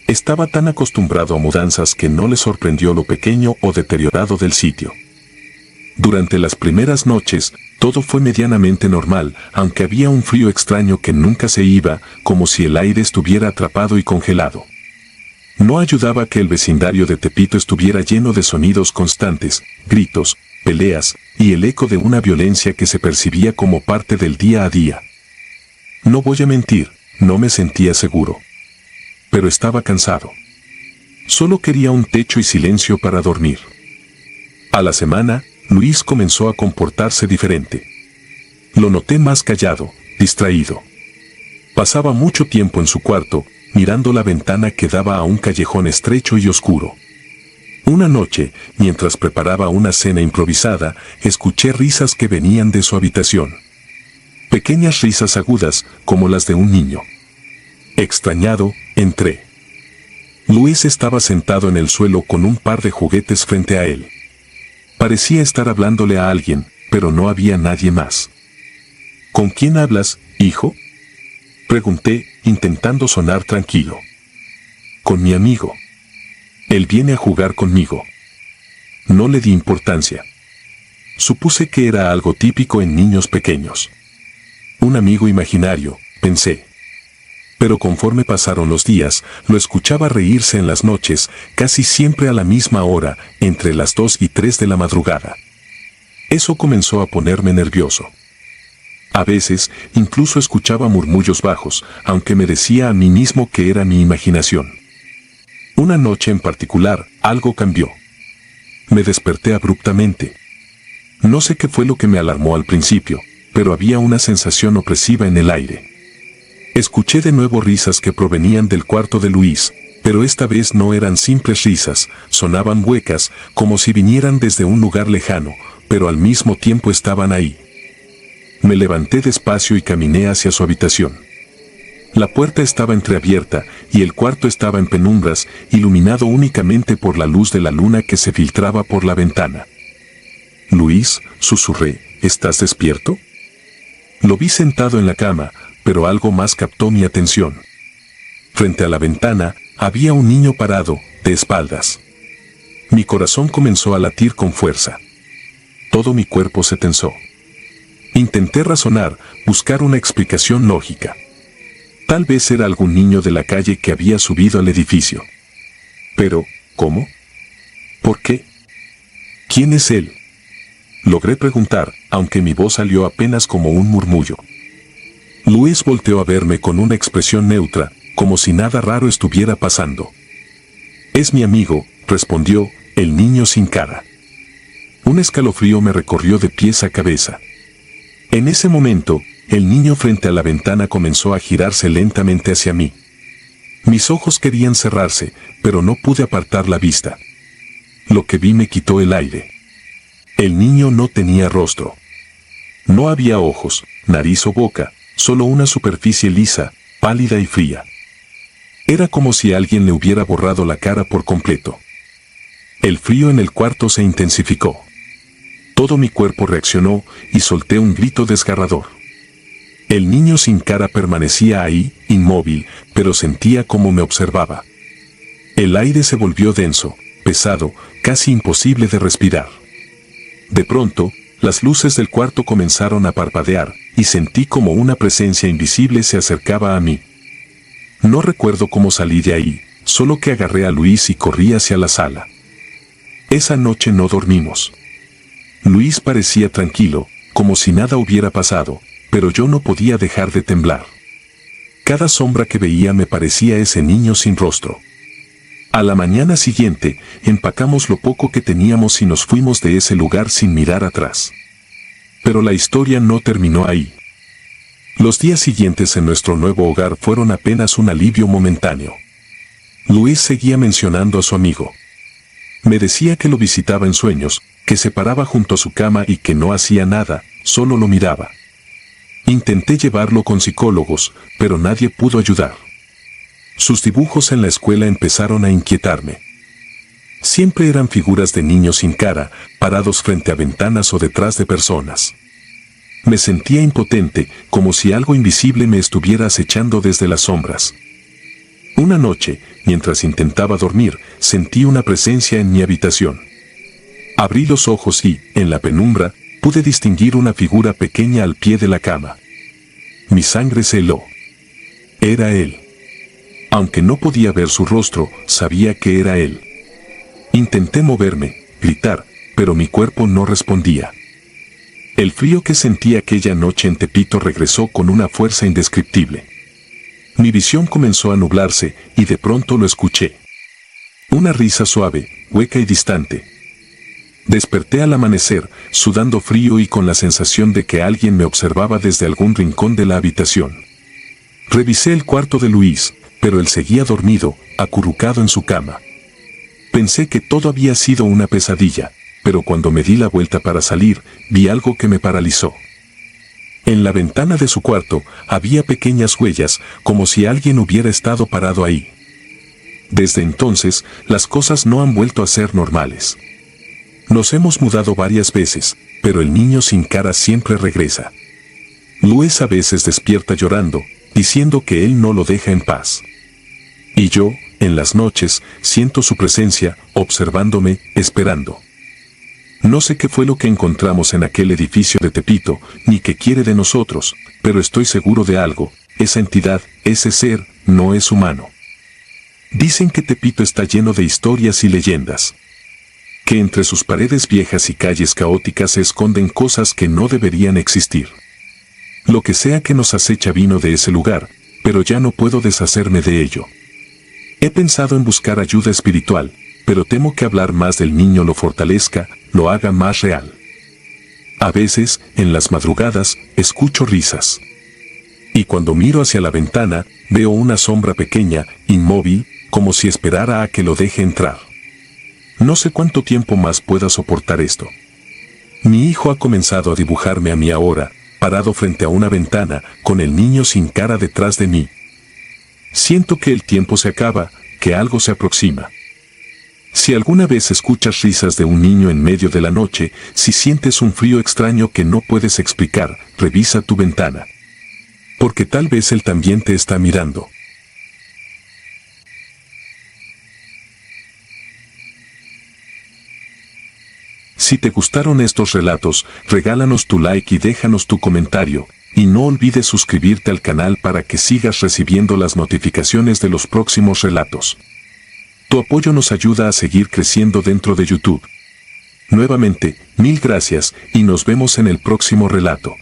Estaba tan acostumbrado a mudanzas que no le sorprendió lo pequeño o deteriorado del sitio. Durante las primeras noches, todo fue medianamente normal, aunque había un frío extraño que nunca se iba, como si el aire estuviera atrapado y congelado. No ayudaba que el vecindario de Tepito estuviera lleno de sonidos constantes, gritos, peleas, y el eco de una violencia que se percibía como parte del día a día. No voy a mentir, no me sentía seguro. Pero estaba cansado. Solo quería un techo y silencio para dormir. A la semana, Luis comenzó a comportarse diferente. Lo noté más callado, distraído. Pasaba mucho tiempo en su cuarto, mirando la ventana que daba a un callejón estrecho y oscuro. Una noche, mientras preparaba una cena improvisada, escuché risas que venían de su habitación. Pequeñas risas agudas, como las de un niño. Extrañado, entré. Luis estaba sentado en el suelo con un par de juguetes frente a él. Parecía estar hablándole a alguien, pero no había nadie más. ¿Con quién hablas, hijo?, pregunté, intentando sonar tranquilo. Con mi amigo. Él viene a jugar conmigo. No le di importancia. Supuse que era algo típico en niños pequeños. Un amigo imaginario, pensé. Pero conforme pasaron los días, lo escuchaba reírse en las noches, casi siempre a la misma hora, entre las 2 y 3 de la madrugada. Eso comenzó a ponerme nervioso. A veces, incluso escuchaba murmullos bajos, aunque me decía a mí mismo que era mi imaginación. Una noche en particular, algo cambió. Me desperté abruptamente. No sé qué fue lo que me alarmó al principio, pero había una sensación opresiva en el aire. Escuché de nuevo risas que provenían del cuarto de Luis, pero esta vez no eran simples risas, sonaban huecas, como si vinieran desde un lugar lejano, pero al mismo tiempo estaban ahí. Me levanté despacio y caminé hacia su habitación. La puerta estaba entreabierta y el cuarto estaba en penumbras, iluminado únicamente por la luz de la luna que se filtraba por la ventana. Luis, susurré, ¿estás despierto? Lo vi sentado en la cama, pero algo más captó mi atención. Frente a la ventana, había un niño parado, de espaldas. Mi corazón comenzó a latir con fuerza. Todo mi cuerpo se tensó. Intenté razonar, buscar una explicación lógica. Tal vez era algún niño de la calle que había subido al edificio. Pero, ¿cómo? ¿Por qué? ¿Quién es él? Logré preguntar, aunque mi voz salió apenas como un murmullo. Luis volteó a verme con una expresión neutra, como si nada raro estuviera pasando. Es mi amigo, respondió, el niño sin cara. Un escalofrío me recorrió de pies a cabeza. En ese momento, el niño frente a la ventana comenzó a girarse lentamente hacia mí. Mis ojos querían cerrarse, pero no pude apartar la vista. Lo que vi me quitó el aire. El niño no tenía rostro. No había ojos, nariz o boca, solo una superficie lisa, pálida y fría. Era como si alguien le hubiera borrado la cara por completo. El frío en el cuarto se intensificó. Todo mi cuerpo reaccionó y solté un grito desgarrador. El niño sin cara permanecía ahí, inmóvil, pero sentía cómo me observaba. El aire se volvió denso, pesado, casi imposible de respirar. De pronto, las luces del cuarto comenzaron a parpadear y sentí como una presencia invisible se acercaba a mí. No recuerdo cómo salí de ahí, solo que agarré a Luis y corrí hacia la sala. Esa noche no dormimos. Luis parecía tranquilo, como si nada hubiera pasado, pero yo no podía dejar de temblar. Cada sombra que veía me parecía ese niño sin rostro. A la mañana siguiente, empacamos lo poco que teníamos y nos fuimos de ese lugar sin mirar atrás. Pero la historia no terminó ahí. Los días siguientes en nuestro nuevo hogar fueron apenas un alivio momentáneo. Luis seguía mencionando a su amigo. Me decía que lo visitaba en sueños, que se paraba junto a su cama y que no hacía nada, solo lo miraba. Intenté llevarlo con psicólogos, pero nadie pudo ayudar. Sus dibujos en la escuela empezaron a inquietarme. Siempre eran figuras de niños sin cara, parados frente a ventanas o detrás de personas. Me sentía impotente, como si algo invisible me estuviera acechando desde las sombras. Una noche, mientras intentaba dormir, sentí una presencia en mi habitación. Abrí los ojos y, en la penumbra, pude distinguir una figura pequeña al pie de la cama. Mi sangre se heló. Era él. Aunque no podía ver su rostro, sabía que era él. Intenté moverme, gritar, pero mi cuerpo no respondía. El frío que sentí aquella noche en Tepito regresó con una fuerza indescriptible. Mi visión comenzó a nublarse y de pronto lo escuché. Una risa suave, hueca y distante. Desperté al amanecer, sudando frío y con la sensación de que alguien me observaba desde algún rincón de la habitación. Revisé el cuarto de Luis, pero él seguía dormido, acurrucado en su cama. Pensé que todo había sido una pesadilla, pero cuando me di la vuelta para salir, vi algo que me paralizó. En la ventana de su cuarto había pequeñas huellas, como si alguien hubiera estado parado ahí. Desde entonces, las cosas no han vuelto a ser normales. Nos hemos mudado varias veces, pero el niño sin cara siempre regresa. Luis a veces despierta llorando, diciendo que él no lo deja en paz. Y yo, en las noches, siento su presencia, observándome, esperando. No sé qué fue lo que encontramos en aquel edificio de Tepito, ni qué quiere de nosotros, pero estoy seguro de algo: esa entidad, ese ser, no es humano. Dicen que Tepito está lleno de historias y leyendas. Que entre sus paredes viejas y calles caóticas se esconden cosas que no deberían existir. Lo que sea que nos acecha vino de ese lugar, pero ya no puedo deshacerme de ello. He pensado en buscar ayuda espiritual, pero temo que hablar más del niño lo fortalezca, lo haga más real. A veces, en las madrugadas, escucho risas. Y cuando miro hacia la ventana, veo una sombra pequeña, inmóvil, como si esperara a que lo deje entrar. No sé cuánto tiempo más pueda soportar esto. Mi hijo ha comenzado a dibujarme a mí ahora, parado frente a una ventana, con el niño sin cara detrás de mí. Siento que el tiempo se acaba, que algo se aproxima. Si alguna vez escuchas risas de un niño en medio de la noche, si sientes un frío extraño que no puedes explicar, revisa tu ventana. Porque tal vez él también te está mirando. Si te gustaron estos relatos, regálanos tu like y déjanos tu comentario, y no olvides suscribirte al canal para que sigas recibiendo las notificaciones de los próximos relatos. Tu apoyo nos ayuda a seguir creciendo dentro de YouTube. Nuevamente, mil gracias y nos vemos en el próximo relato.